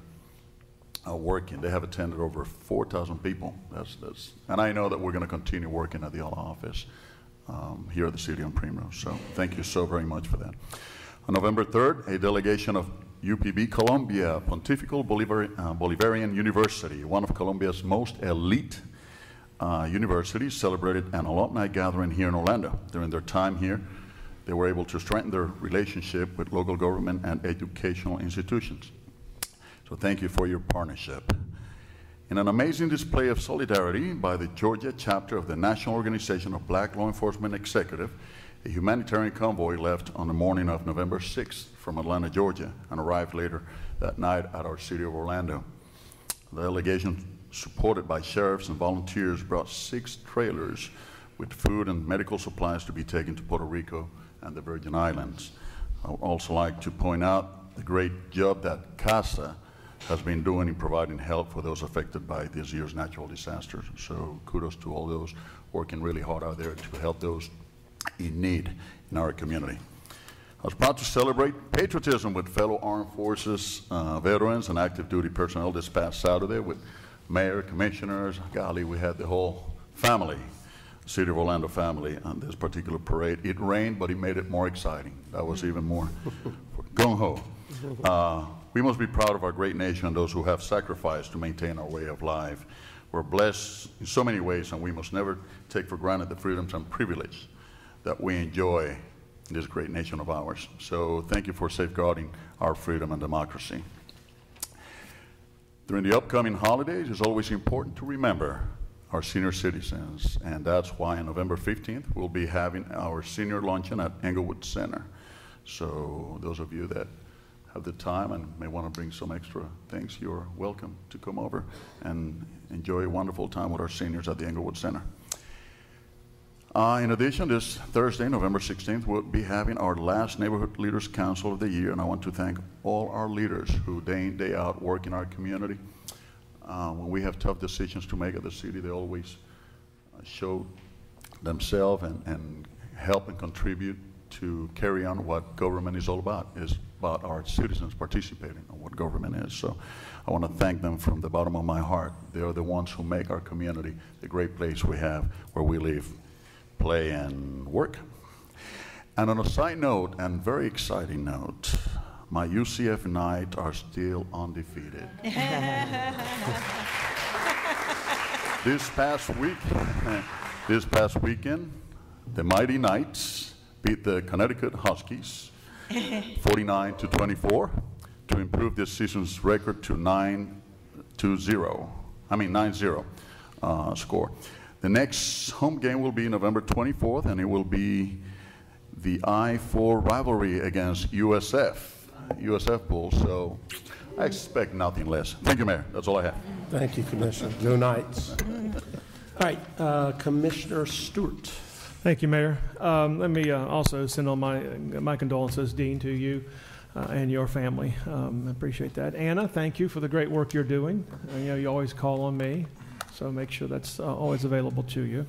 working. They have attended over 4,000 people. And I know that we're going to continue working at the office here at the City on Primrose. So thank you so very much for that. On November 3rd, a delegation of UPB Colombia, Pontifical Bolivarian University, one of Colombia's most elite universities, celebrated an alumni gathering here in Orlando. During their time here, they were able to strengthen their relationship with local government and educational institutions. So thank you for your partnership. In an amazing display of solidarity by the Georgia chapter of the National Organization of Black Law Enforcement Executive, a humanitarian convoy left on the morning of November 6th from Atlanta, Georgia, and arrived later that night at our City of Orlando. The delegation, supported by sheriffs and volunteers, brought 6 trailers with food and medical supplies to be taken to Puerto Rico and the Virgin Islands. I would also like to point out the great job that CASA has been doing in providing help for those affected by this year's natural disasters. So kudos to all those working really hard out there to help those in need in our community. I was proud to celebrate patriotism with fellow armed forces veterans and active duty personnel this past Saturday with mayor, commissioners. Golly, we had the whole family, City of Orlando family, on this particular parade. It rained, but it made it more exciting. That was even more gung-ho. We must be proud of our great nation and those who have sacrificed to maintain our way of life. We're blessed in so many ways, and we must never take for granted the freedoms and privilege that we enjoy in this great nation of ours. So thank you for safeguarding our freedom and democracy. During the upcoming holidays, it's always important to remember our senior citizens, and that's why on November 15th, we'll be having our senior luncheon at Englewood Center. So those of you that have the time and may want to bring some extra things, you're welcome to come over and enjoy a wonderful time with our seniors at the Englewood Center. In addition, this Thursday, November 16th, we'll be having our last Neighborhood Leaders Council of the year, and I want to thank all our leaders who day in, day out work in our community. When we have tough decisions to make at the city, they always show themselves and help and contribute to carry on what government is all about. It's about our citizens participating in what government is. So I want to thank them from the bottom of my heart. They are the ones who make our community the great place we have where we live, play, and work. And on a side note, and very exciting note, my UCF Knights are still undefeated. This past weekend, the Mighty Knights beat the Connecticut Huskies 49-24 to improve this season's record to 9-0 score. The next home game will be November 24th, and it will be the I-4 rivalry against USF Bulls, so I expect nothing less. Thank you, Mayor. That's all I have. Thank you, Commissioner. Go Knights. All right, Commissioner Stewart. Thank you, Mayor. Let me also send on my condolences, Dean, to you and your family. I appreciate that. Anna, thank you for the great work you're doing. You know, you always call on me, so make sure that's always available to you.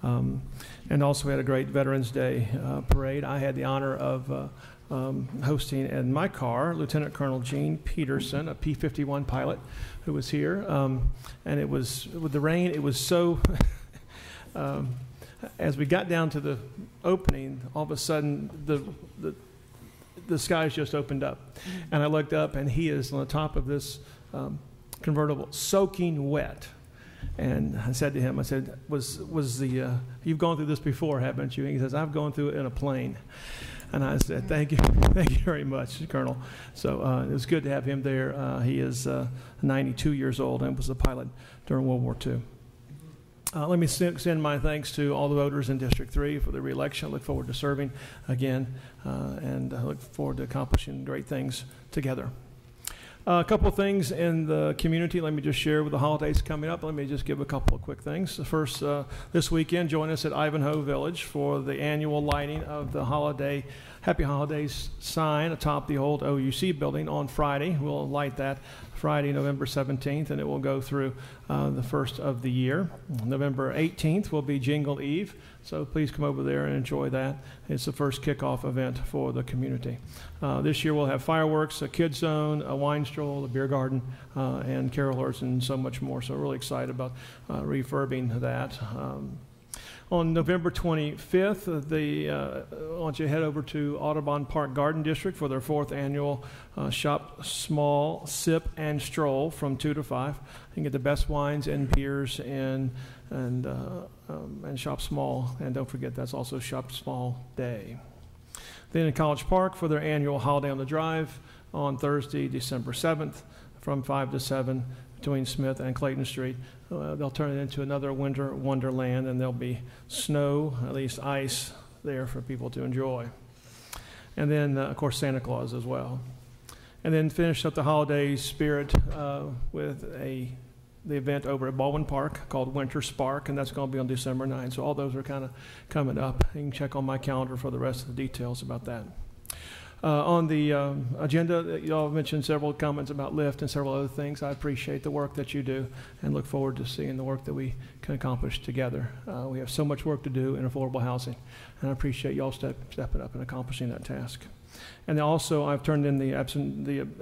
And also, we had a great Veterans Day parade. I had the honor of hosting in my car Lieutenant Colonel Gene Peterson, a P-51 pilot, who was here. And it was, with the rain, it was so, as we got down to the opening, all of a sudden the skies just opened up. And I looked up, and he is on the top of this convertible, soaking wet. And I said to him, I said, you've gone through this before, haven't you? And he says, I've gone through it in a plane. And I said, thank you very much, Colonel. So it was good to have him there. He is 92 years old and was a pilot during World War II. Let me send my thanks to all the voters in District 3 for the re-election. I look forward to serving again, and I look forward to accomplishing great things together. A couple of things in the community. Let me just share with the holidays coming up. Let me just give a couple of quick things. First, this weekend, join us at Ivanhoe Village for the annual lighting of the Happy Holidays sign atop the old OUC building on Friday. We'll light that Friday, November 17th, and it will go through the first of the year. November 18th will be Jingle Eve, so please come over there and enjoy that. It's the first kickoff event for the community. This year we'll have fireworks, a kids zone, a wine stroll, a beer garden, and carolers, and so much more. So really excited about refurbing that. On November 25th, I want you to head over to Audubon Park Garden District for their 4th annual Shop Small, Sip, and Stroll from 2 to 5. You can get the best wines and beers and Shop Small. And don't forget, that's also Shop Small Day. Then in College Park for their annual Holiday on the Drive on Thursday, December 7th from 5 to 7 between Smith and Clayton Street. They'll turn it into another winter wonderland, and there'll be snow, at least ice, there for people to enjoy. And then, of course, Santa Claus as well. And then finish up the holiday spirit with the event over at Baldwin Park called Winter Spark, and that's going to be on December 9th. So all those are kind of coming up. You can check on my calendar for the rest of the details about that. On the agenda, you all mentioned several comments about LIFT and several other things. I appreciate the work that you do and look forward to seeing the work that we can accomplish together. We have so much work to do in affordable housing, and I appreciate you all stepping up and accomplishing that task. And then also, I've turned in the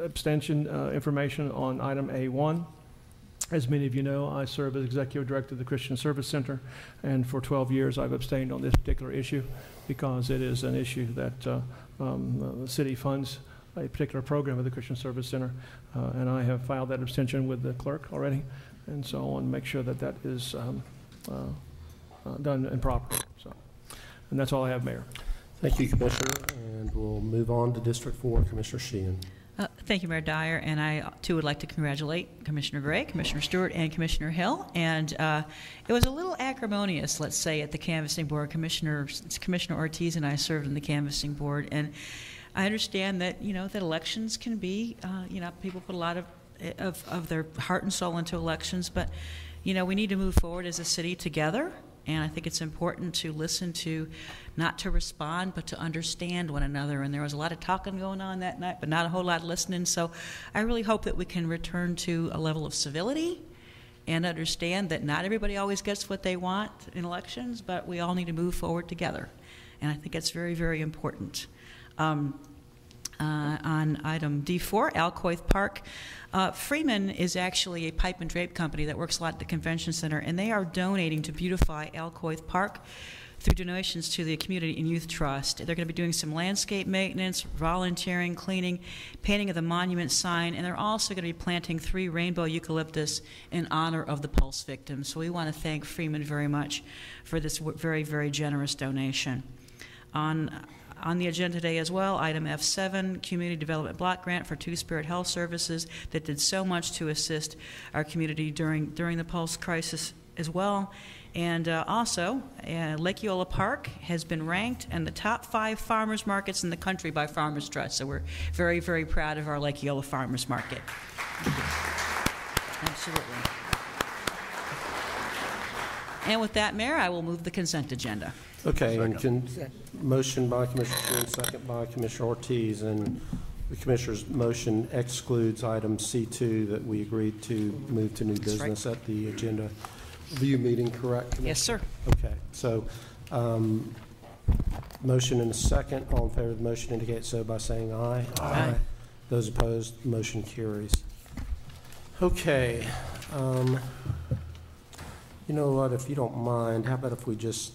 abstention information on item A1. As many of you know, I serve as Executive Director of the Christian Service Center, and for 12 years I've abstained on this particular issue because it is an issue that the city funds a particular program of the Christian Service Center, and I have filed that abstention with the clerk already, and so I want to make sure that that is done and proper. So, and that's all I have, Mayor. Thank you, Commissioner, and we'll move on to District 4, Commissioner Sheehan. Thank you, Mayor Dyer, and I too would like to congratulate Commissioner Gray, Commissioner Stewart, and Commissioner Hill. And it was a little acrimonious, let's say, at the canvassing board. Commissioner Ortiz and I served in the canvassing board, and I understand that that elections can be people put a lot of their heart and soul into elections, but we need to move forward as a city together. And I think it's important to listen to, not to respond, but to understand one another. And there was a lot of talking going on that night, but not a whole lot of listening. So I really hope that we can return to a level of civility and understand that not everybody always gets what they want in elections, but we all need to move forward together. And I think it's very, very important. On item D4, Alcoif Park. Freeman is actually a pipe and drape company that works a lot at the convention center, and they are donating to beautify Alcoif Park through donations to the Community and Youth Trust. They're going to be doing some landscape maintenance, volunteering, cleaning, painting of the monument sign, and they're also going to be planting 3 rainbow eucalyptus in honor of the Pulse victims. So we want to thank Freeman very much for this very, very generous donation. On the agenda today as well, item F7, Community Development Block Grant for Two-Spirit Health Services that did so much to assist our community during the Pulse crisis as well. And also, Lake Eola Park has been ranked in the top 5 farmers markets in the country by Farmers Trust. So we're very, very proud of our Lake Eola Farmers Market. Absolutely. And with that, Mayor, I will move the consent agenda. Okay, and motion by Commissioner Sheehan, second by Commissioner Ortiz, and the Commissioner's motion excludes item C2 that we agreed to move to new business at the agenda review meeting, correct, Commissioner? Yes, sir. Okay, so Motion and a second. All in favor of the motion indicate so by saying aye. Aye. Those opposed, motion carries. Okay. You know what, if you don't mind, how about if we just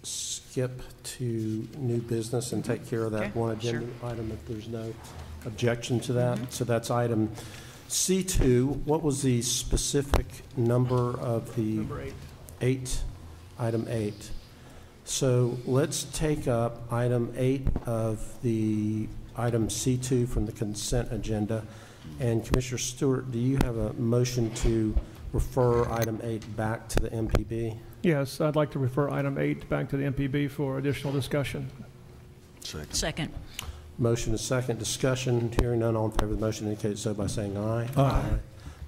skip to new business and take care of that one agenda item if there's no objection to that? So that's item C2. What was the specific number of the? Number 8. 8, item 8. So let's take up item 8 of the item C2 from the consent agenda. And Commissioner Stewart, do you have a motion to refer item 8 back to the MPB? Yes, I'd like to refer item 8 back to the MPB for additional discussion. Second. Motion is second. Discussion. Hearing none. All in favor of the motion indicate so by saying aye. Aye.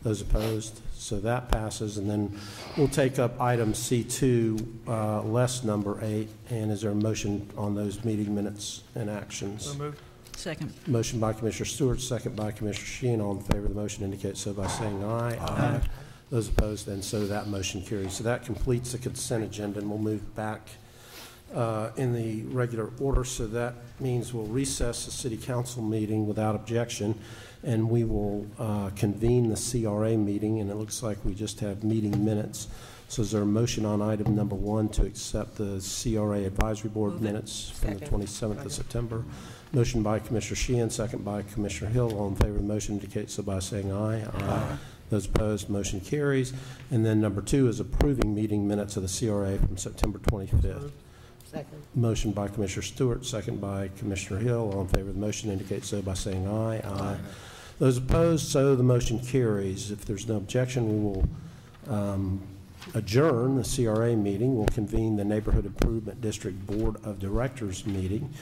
Those opposed? So that passes. And then we'll take up item C2, less number 8. And is there a motion on those meeting minutes and actions? So moved. Second. Motion by Commissioner Stewart, second by Commissioner Sheehan. All in favor of the motion indicate so by saying aye. Aye. Those opposed, and so that motion carries. So that completes the consent agenda, and we'll move back in the regular order. So that means we'll recess the City Council meeting without objection, and we will convene the CRA meeting, and it looks like we just have meeting minutes. So is there a motion on item number 1 to accept the CRA Advisory Board minutes from the 27th of September? Motion by Commissioner Sheehan, second by Commissioner Hill. All in favor of the motion indicate so by saying aye. Aye. Those opposed, motion carries. And then number 2 is approving meeting minutes of the CRA from September 25th. Second. Motion by Commissioner Stewart, second by Commissioner Hill. All in favor of the motion indicate so by saying aye. Aye. Those opposed, so the motion carries. If there's no objection, we will adjourn the CRA meeting. We'll convene the Neighborhood Improvement District Board of Directors meeting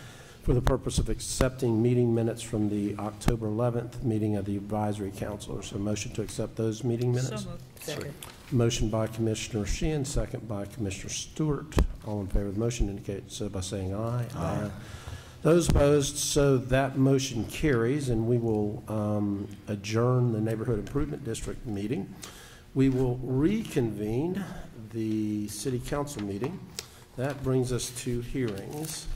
for the purpose of accepting meeting minutes from the October 11th meeting of the Advisory Council. So motion to accept those meeting minutes? So moved. Second. Motion by Commissioner Sheehan, second by Commissioner Stewart. All in favor of the motion indicate so by saying aye. Aye. Those opposed, so that motion carries, and we will adjourn the Neighborhood Improvement District meeting. We will reconvene the City Council meeting. That brings us to hearings.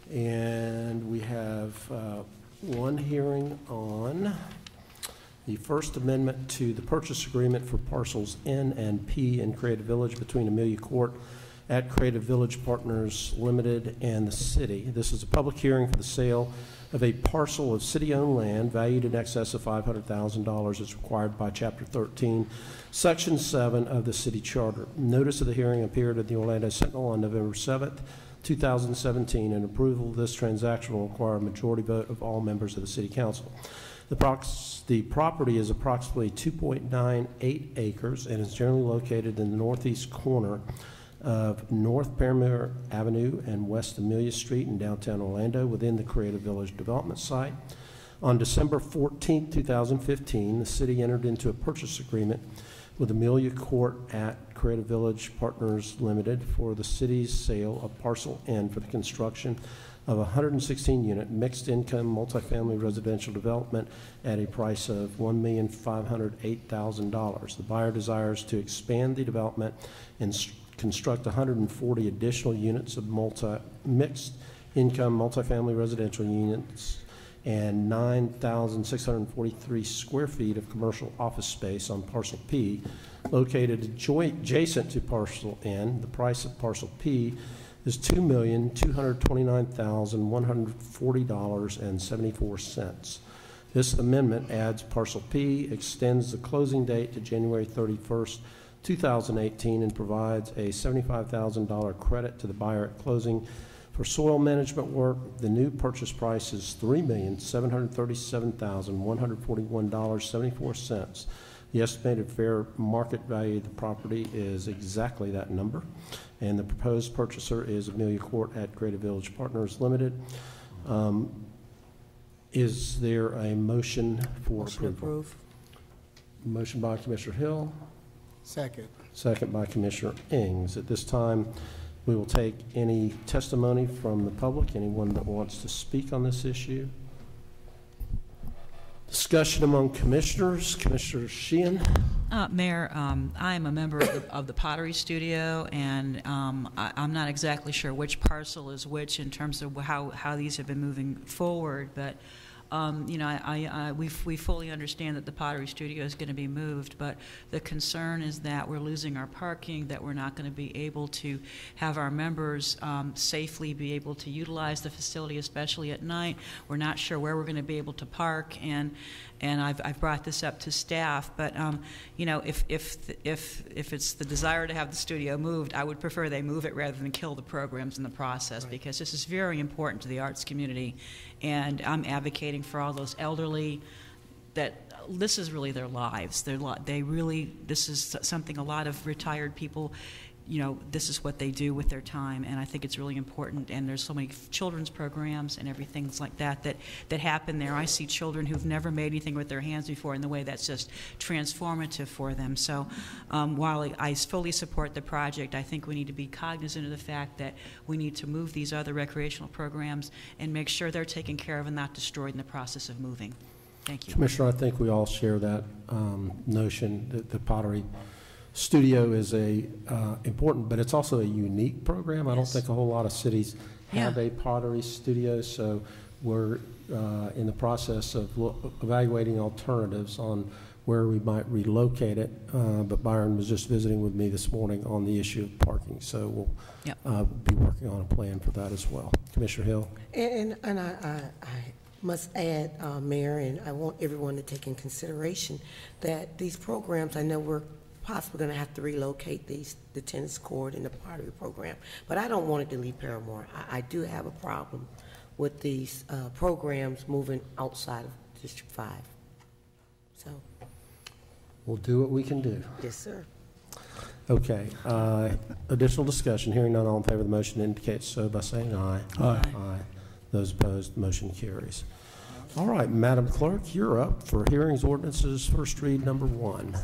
And we have one hearing on the First Amendment to the purchase agreement for parcels N and P in Creative Village between Amelia Court at Creative Village Partners Limited and the city. This is a public hearing for the sale of a parcel of city-owned land valued in excess of $500,000 as required by Chapter 13, Section 7 of the City Charter. Notice of the hearing appeared at the Orlando Sentinel on November 7th, 2017, and approval of this transaction will require a majority vote of all members of the City Council. The property is approximately 2.98 acres and is generally located in the northeast corner of North Paramount Avenue and West Amelia Street in downtown Orlando within the Creative Village development site. On December 14, 2015, the city entered into a purchase agreement with Amelia Court at Creative Village Partners Limited for the city's sale of parcel N for the construction of a 116-unit mixed-income multifamily residential development at a price of $1,508,000. The buyer desires to expand the development and construct 140 additional units of mixed-income multifamily residential units and 9,643 square feet of commercial office space on parcel P, located adjacent to parcel N. The price of parcel P is $2,229,140.74. This amendment adds parcel P, extends the closing date to January 31st, 2018, and provides a $75,000 credit to the buyer at closing for soil management work. The new purchase price is $3,737,141.74. The estimated fair market value of the property is exactly that number, and the proposed purchaser is Amelia Court at Creative Village Partners Limited. Is there a motion for approval? Motion by Commissioner Hill. Second. Second by Commissioner Ings. At this time, we will take any testimony from the public, anyone that wants to speak on this issue. Discussion among commissioners. Commissioner Sheehan. Mayor, I am a member of the Pottery Studio, and I'm not exactly sure which parcel is which in terms of how these have been moving forward, but you know, we fully understand that the Pottery Studio is going to be moved, but the concern is that we're losing our parking, that we're not going to be able to have our members safely be able to utilize the facility, especially at night. We're not sure where we're going to be able to park, and I've brought this up to staff, but you know, if it's the desire to have the studio moved, I would prefer they move it rather than kill the programs in the process, right, because this is very important to the arts community, and I'm advocating for all those elderly that this is really their lives. This is something a lot of retired people, you know, this is what they do with their time, and I think it's really important. And there's so many children's programs and everything like that happen there. I see children who've never made anything with their hands before, in the way that's just transformative for them. So while I fully support the project, I think we need to be cognizant of the fact that we need to move these other recreational programs and make sure they're taken care of and not destroyed in the process of moving. Thank you. Commissioner, I think we all share that notion that the Pottery Studio is important, but it's also a unique program. I don't think a whole lot of cities have a Pottery Studio, so we're in the process of evaluating alternatives on where we might relocate it, but Byron was just visiting with me this morning on the issue of parking, so we'll be working on a plan for that as well. Commissioner Hill? And I must add, Mayor, and I want everyone to take in consideration that these programs, I know we're possibly going to have to relocate the tennis court and the pottery program, but I don't want it to leave Paramore. I do have a problem with these programs moving outside of District 5. So we'll do what we can do. Yes, sir. Okay. Additional discussion. Hearing none, all in favor of the motion indicate so by saying aye. Aye. Aye. Those opposed, the motion carries. All right, Madam Clerk, you're up for hearings, ordinances, first read number 1.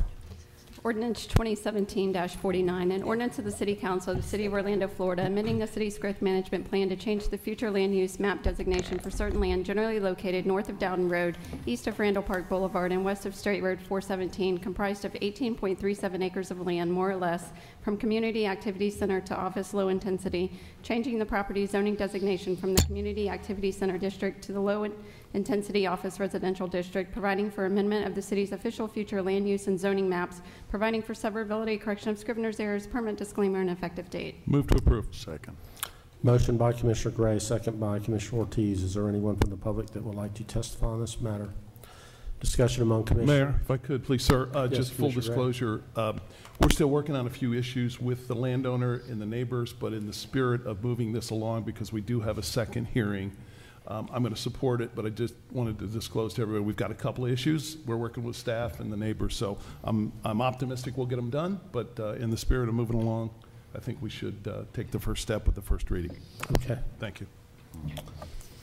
Ordinance 2017-49, an ordinance of the City Council of the City of Orlando, Florida, amending the city's growth management plan to change the future land use map designation for certain land generally located north of Dowden Road, east of Randall Park Boulevard, and west of State Road 417, comprised of 18.37 acres of land, more or less, from Community Activity Center to Office Low Intensity, changing the property zoning designation from the Community Activity Center District to the Low Intensity Office Residential District, providing for amendment of the city's official future land use and zoning maps, providing for severability, correction of scrivener's errors, permanent disclaimer, and effective date. Move to approve. Second. Motion by Commissioner Gray, second by Commissioner Ortiz. Is there anyone from the public that would like to testify on this matter? Discussion among commissioners. Mayor, if I could, please, sir, Yes, just full Commissioner disclosure, we're still working on a few issues with the landowner and the neighbors, but in the spirit of moving this along, because we do have a second hearing, I'm going to support it, but I just wanted to disclose to everybody we've got a couple of issues. We're working with staff and the neighbors, so I'm optimistic we'll get them done, but in the spirit of moving along, I think we should take the first step with the first reading. Okay. Thank you.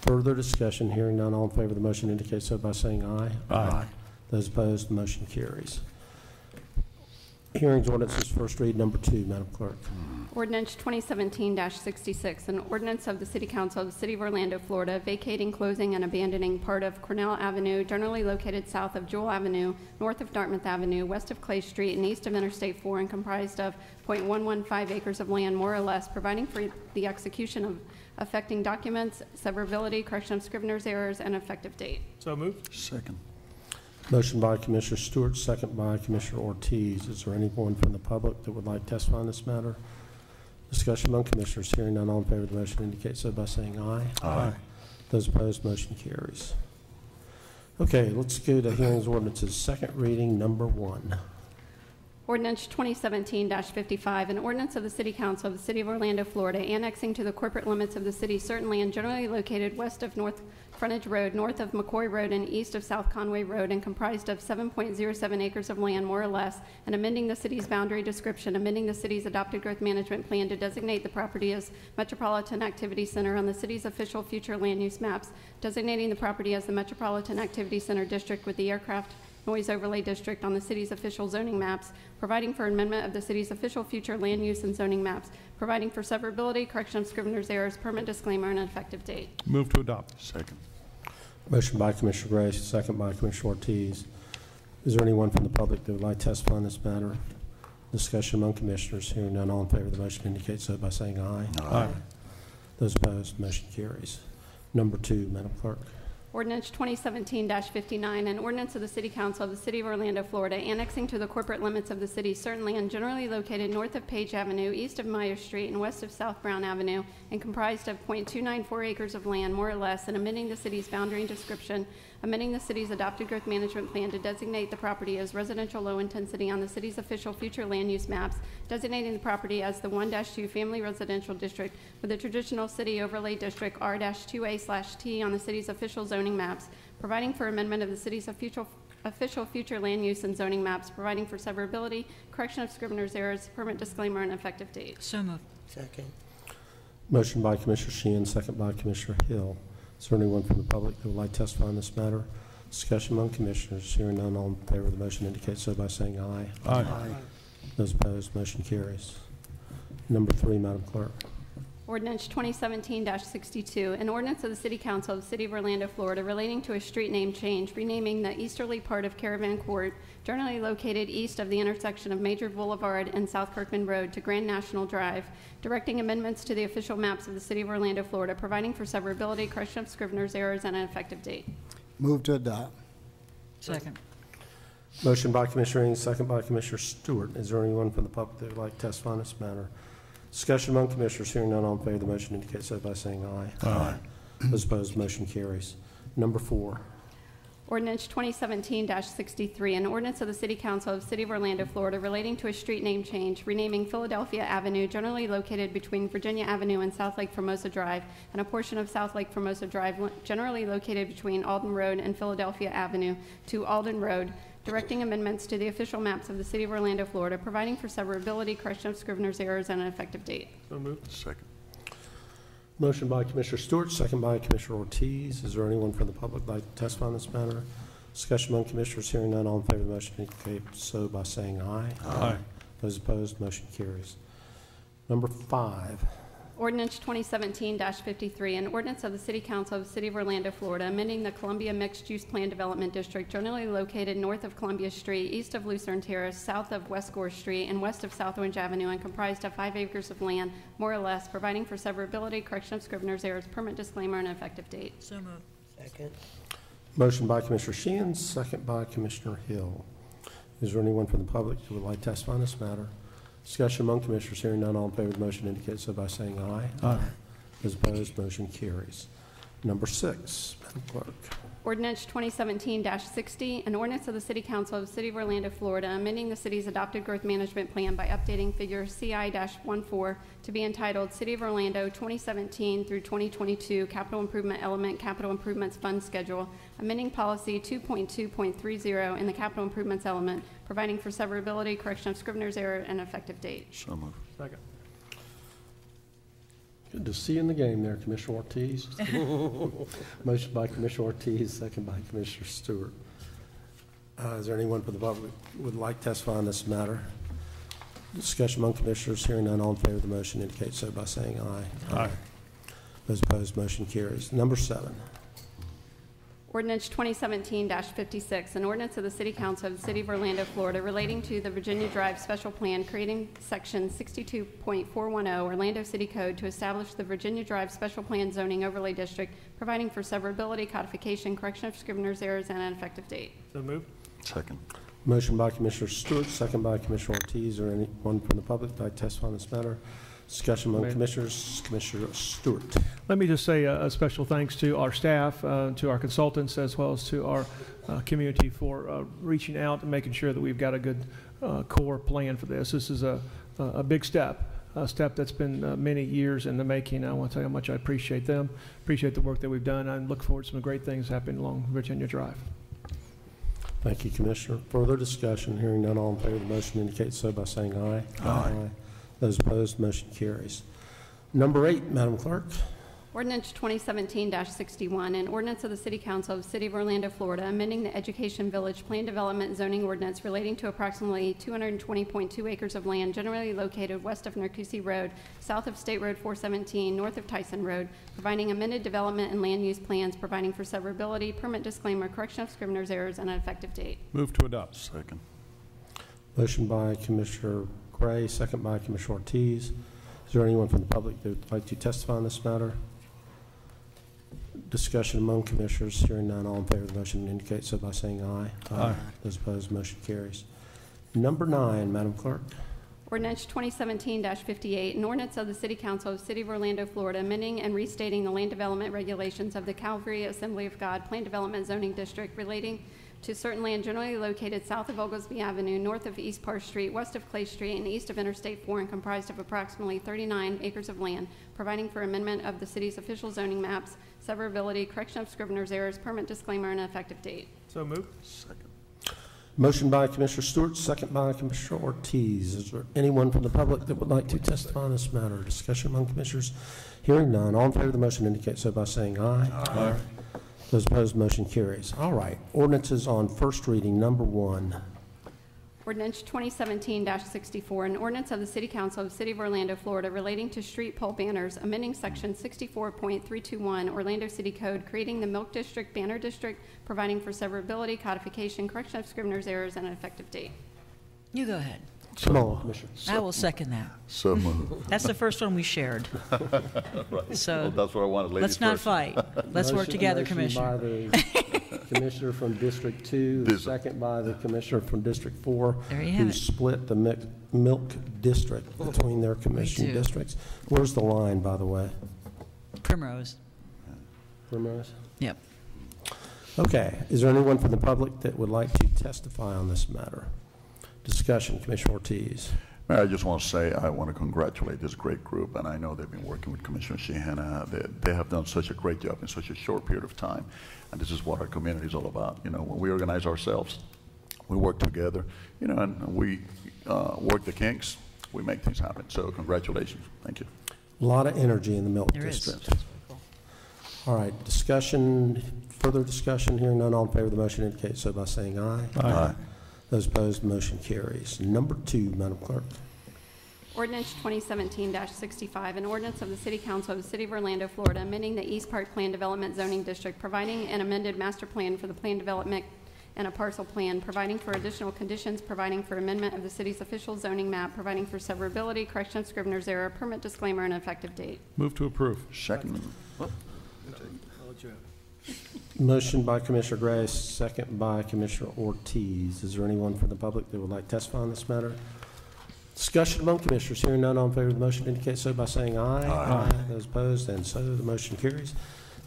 Further discussion. Hearing none, all in favor of the motion indicate so by saying aye. Aye. Those opposed, the motion carries. Hearings, ordinances, first read number 2, Madam Clerk. Ordinance 2017-66, an ordinance of the City Council of the City of Orlando, Florida, vacating, closing, and abandoning part of Cornell Avenue, generally located south of Jewel Avenue, north of Dartmouth Avenue, west of Clay Street, and east of Interstate 4, and comprised of 0.115 acres of land, more or less, providing for the execution of affecting documents, severability, correction of scrivener's errors, and effective date. So moved. Second. Motion by Commissioner Stewart, second by Commissioner Ortiz. Is there anyone from the public that would like to testify on this matter? Discussion among commissioners. Hearing none, all in favor of the motion indicate so by saying aye. Aye. Those opposed, motion carries. Okay, let's go to hearings, ordinances, second reading number 1. Ordinance 2017-55, an ordinance of the City Council of the City of Orlando, Florida, annexing to the corporate limits of the city certain land generally located west of North Frontage Road, north of McCoy Road, and east of South Conway Road, and comprised of 7.07 acres of land, more or less, and amending the city's boundary description, amending the city's adopted growth management plan to designate the property as Metropolitan Activity Center on the city's official future land use maps, designating the property as the Metropolitan Activity Center District with the Aircraft Noise Overlay District on the city's official zoning maps, providing for amendment of the city's official future land use and zoning maps, providing for severability, correction of scrivener's errors, permanent disclaimer, and an effective date. Move to adopt. Second. Motion by Commissioner Gray, second by Commissioner Ortiz. Is there anyone from the public that would like to testify on this matter? Discussion among commissioners. Hearing none, all in favor of the motion indicate so by saying aye. Aye. Those opposed, motion carries. Number 2, Madam Clerk. Ordinance 2017-59, an ordinance of the City Council of the City of Orlando, Florida, annexing to the corporate limits of the city certain land generally located north of Page Avenue, east of Meyer Street, and west of South Brown Avenue, and comprised of .294 acres of land, more or less, and amending the city's boundary and description, amending the city's adopted growth management plan to designate the property as residential low intensity on the city's official future land use maps, designating the property as the 1-2 family residential district with the traditional city overlay district R-2A/T on the city's official zoning maps, providing for amendment of the city's official future land use and zoning maps, providing for severability, correction of scrivener's errors, permit disclaimer, and effective date. So moved. Second. Motion by Commissioner Sheehan, second by Commissioner Hill. Is there anyone from the public that would like to testify on this matter? Discussion among commissioners. Hearing none, all in favor of the motion indicate so by saying aye. Aye. Those opposed, motion carries. Number 3, Madam Clerk. Ordinance 2017-62, an ordinance of the City Council of the City of Orlando, Florida, relating to a street name change, renaming the easterly part of Caravan Court, generally located east of the intersection of Major Boulevard and South Kirkman Road, to Grand National Drive, directing amendments to the official maps of the City of Orlando, Florida, providing for severability, correction of scrivener's errors, and an effective date. Move to adopt. Second. Motion by Commissioner Ing, second by Commissioner Stewart. Is there anyone from the public that would like to testify on this matter? Discussion among commissioners. Hearing none, all in favor of the motion indicate so by saying aye. Aye. Those opposed, motion carries. Number 4. Ordinance 2017-63, an ordinance of the City Council of the City of Orlando, Florida, relating to a street name change, renaming Philadelphia Avenue, generally located between Virginia Avenue and South Lake Formosa Drive, and a portion of South Lake Formosa Drive, generally located between Alden Road and Philadelphia Avenue, to Alden Road, directing amendments to the official maps of the City of Orlando, Florida, providing for severability, correction of scrivener's errors, and an effective date. So moved. Second. Motion by Commissioner Stewart, second by Commissioner Ortiz. Is there anyone from the public that would like to testify on this matter? Discussion among commissioners. Hearing none, all in favor of the motion indicate so by saying aye. Aye. Those opposed, motion carries. Number 5. Ordinance 2017-53, an ordinance of the City Council of the City of Orlando, Florida, amending the Columbia Mixed-Use Plan Development District, generally located north of Columbia Street, east of Lucerne Terrace, south of West Gore Street, and west of South Orange Avenue, and comprised of 5 acres of land, more or less, providing for severability, correction of scrivener's errors, permit disclaimer, and effective date. So moved. Second. Motion by Commissioner Sheehan, second by Commissioner Hill. Is there anyone from the public who would like to testify on this matter? Discussion among commissioners. Hearing none, all in favor of the motion indicate so by saying aye. Aye. Those opposed, motion carries. Number 6, Madam Clerk. Ordinance 2017-60, an ordinance of the City Council of the City of Orlando, Florida, amending the city's adopted growth management plan by updating figure CI-14 to be entitled City of Orlando 2017 through 2022 Capital Improvement Element Capital Improvements Fund Schedule, amending policy 2.2.30 in the Capital Improvements Element, providing for severability, correction of scrivener's error, and effective date. So moved. Second. Good to see you in the game there, Commissioner Ortiz. Motion by Commissioner Ortiz, second by Commissioner Stewart. Is there anyone from the public who would like to testify on this matter? Discussion among commissioners. Hearing none, all in favor of the motion indicate so by saying aye. Aye. Those opposed, motion carries. Number 7. Ordinance 2017-56, an ordinance of the City Council of the City of Orlando, Florida, relating to the Virginia Drive Special Plan, creating Section 62.410 Orlando City Code to establish the Virginia Drive Special Plan Zoning Overlay District, providing for severability, codification, correction of scrivener's errors, and an effective date. So moved. Second. Motion by Commissioner Stewart, second by Commissioner Ortiz. Or anyone from the public that would like to testify on this matter? Discussion among commissioners. Commissioner Stewart. Let me just say a special thanks to our staff, to our consultants, as well as to our community for reaching out and making sure that we've got a good core plan for this. This is a big step, a step that's been many years in the making. I want to tell you how much I appreciate them, appreciate the work that we've done, and look forward to some great things happening along Virginia Drive. Thank you, Commissioner. Further discussion. Hearing none, all in favor of the motion indicate so by saying aye. Aye. Those opposed, motion carries. Number 8, Madam Clerk. Ordinance 2017-61, an ordinance of the City Council of the City of Orlando, Florida, amending the Education Village Plan Development Zoning Ordinance relating to approximately 220.2 acres of land generally located west of Narcoossee Road, south of State Road 417, north of Tyson Road, providing amended development and land use plans, providing for severability, permit disclaimer, correction of scrivener's errors, and an effective date. Move to adopt. Second. Motion by Commissioner Gray, second by Commissioner Ortiz. Is there anyone from the public that would like to testify on this matter? Discussion among commissioners. Hearing none, all in favor of the motion indicate so by saying aye. Aye. Those opposed, motion carries. Number 9, Madam Clerk. Ordinance 2017-58, an ordinance of the City Council of the City of Orlando, Florida, amending and restating the land development regulations of the Calvary Assembly of God Plan Development Zoning District relating to certain land generally located south of Oglesby Avenue, north of East Park Street, west of Clay Street, and east of Interstate 4, and comprised of approximately 39 acres of land, providing for amendment of the city's official zoning maps, severability, correction of scrivener's errors, permit disclaimer, and an effective date. So moved. Second. Motion by Commissioner Stewart, second by Commissioner Ortiz. Is there anyone from the public that would like to testify on this matter? Discussion among commissioners. Hearing none, all in favor of the motion indicate so by saying aye. Aye. Those opposed, motion carries. All right. Ordinances on first reading. Number 1. Ordinance 2017-64, an ordinance of the City Council of the City of Orlando, Florida, relating to street pole banners, amending Section 64.321 Orlando City Code, creating the Milk District Banner District, providing for severability, codification, correction of scrivener's errors, and an effective date. You go ahead. Come on, Commissioner. I will second that. So moved. That's the first one we shared. Right. So Well, that's what I wanted. Ladies let's not first. fight. Let's work together, Commissioner. Motion by the Commissioner from District 2, This- second by the Commissioner from District 4, There you who have it. split the milk district between their commission too. districts. Where's the line, by the way? Primrose. Primrose? Yep. Okay. Is there anyone from the public that would like to testify on this matter? Discussion, Commissioner Ortiz. Mayor, I just want to say I want to congratulate this great group, and I know they've been working with Commissioner Sheehan. They have done such a great job in such a short period of time, and this is what our community is all about. You know, when we organize ourselves, we work together, you know, and we work the kinks, we make things happen. So congratulations. Thank you. A lot of energy in the milk There is. district. All right. Discussion, further discussion. Hearing none, all in favor of the motion indicate so by saying aye. Aye. Those opposed, motion carries. Number 2, Madam Clerk. Ordinance 2017-65, an ordinance of the City Council of the City of Orlando, Florida, amending the East Park Plan Development Zoning District, providing an amended master plan for the plan development and a parcel plan, providing for additional conditions, providing for amendment of the city's official zoning map, providing for severability, correction of scrivener's error, permit disclaimer, and effective date. Move to approve. Second. Motion by Commissioner Gray, second by Commissioner Ortiz. Is there anyone from the public that would like to testify on this matter? Discussion among commissioners. Hearing none, all in favor of the motion indicate so by saying aye. Aye. Those opposed, and so the motion carries.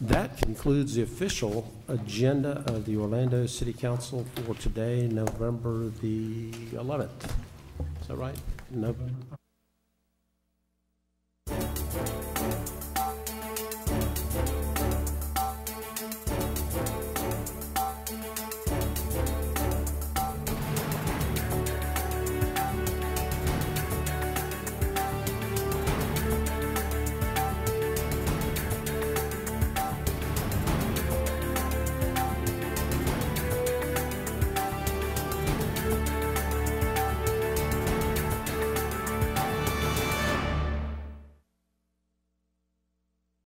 That concludes the official agenda of the Orlando City Council for today, November the 11th. Is that right? November.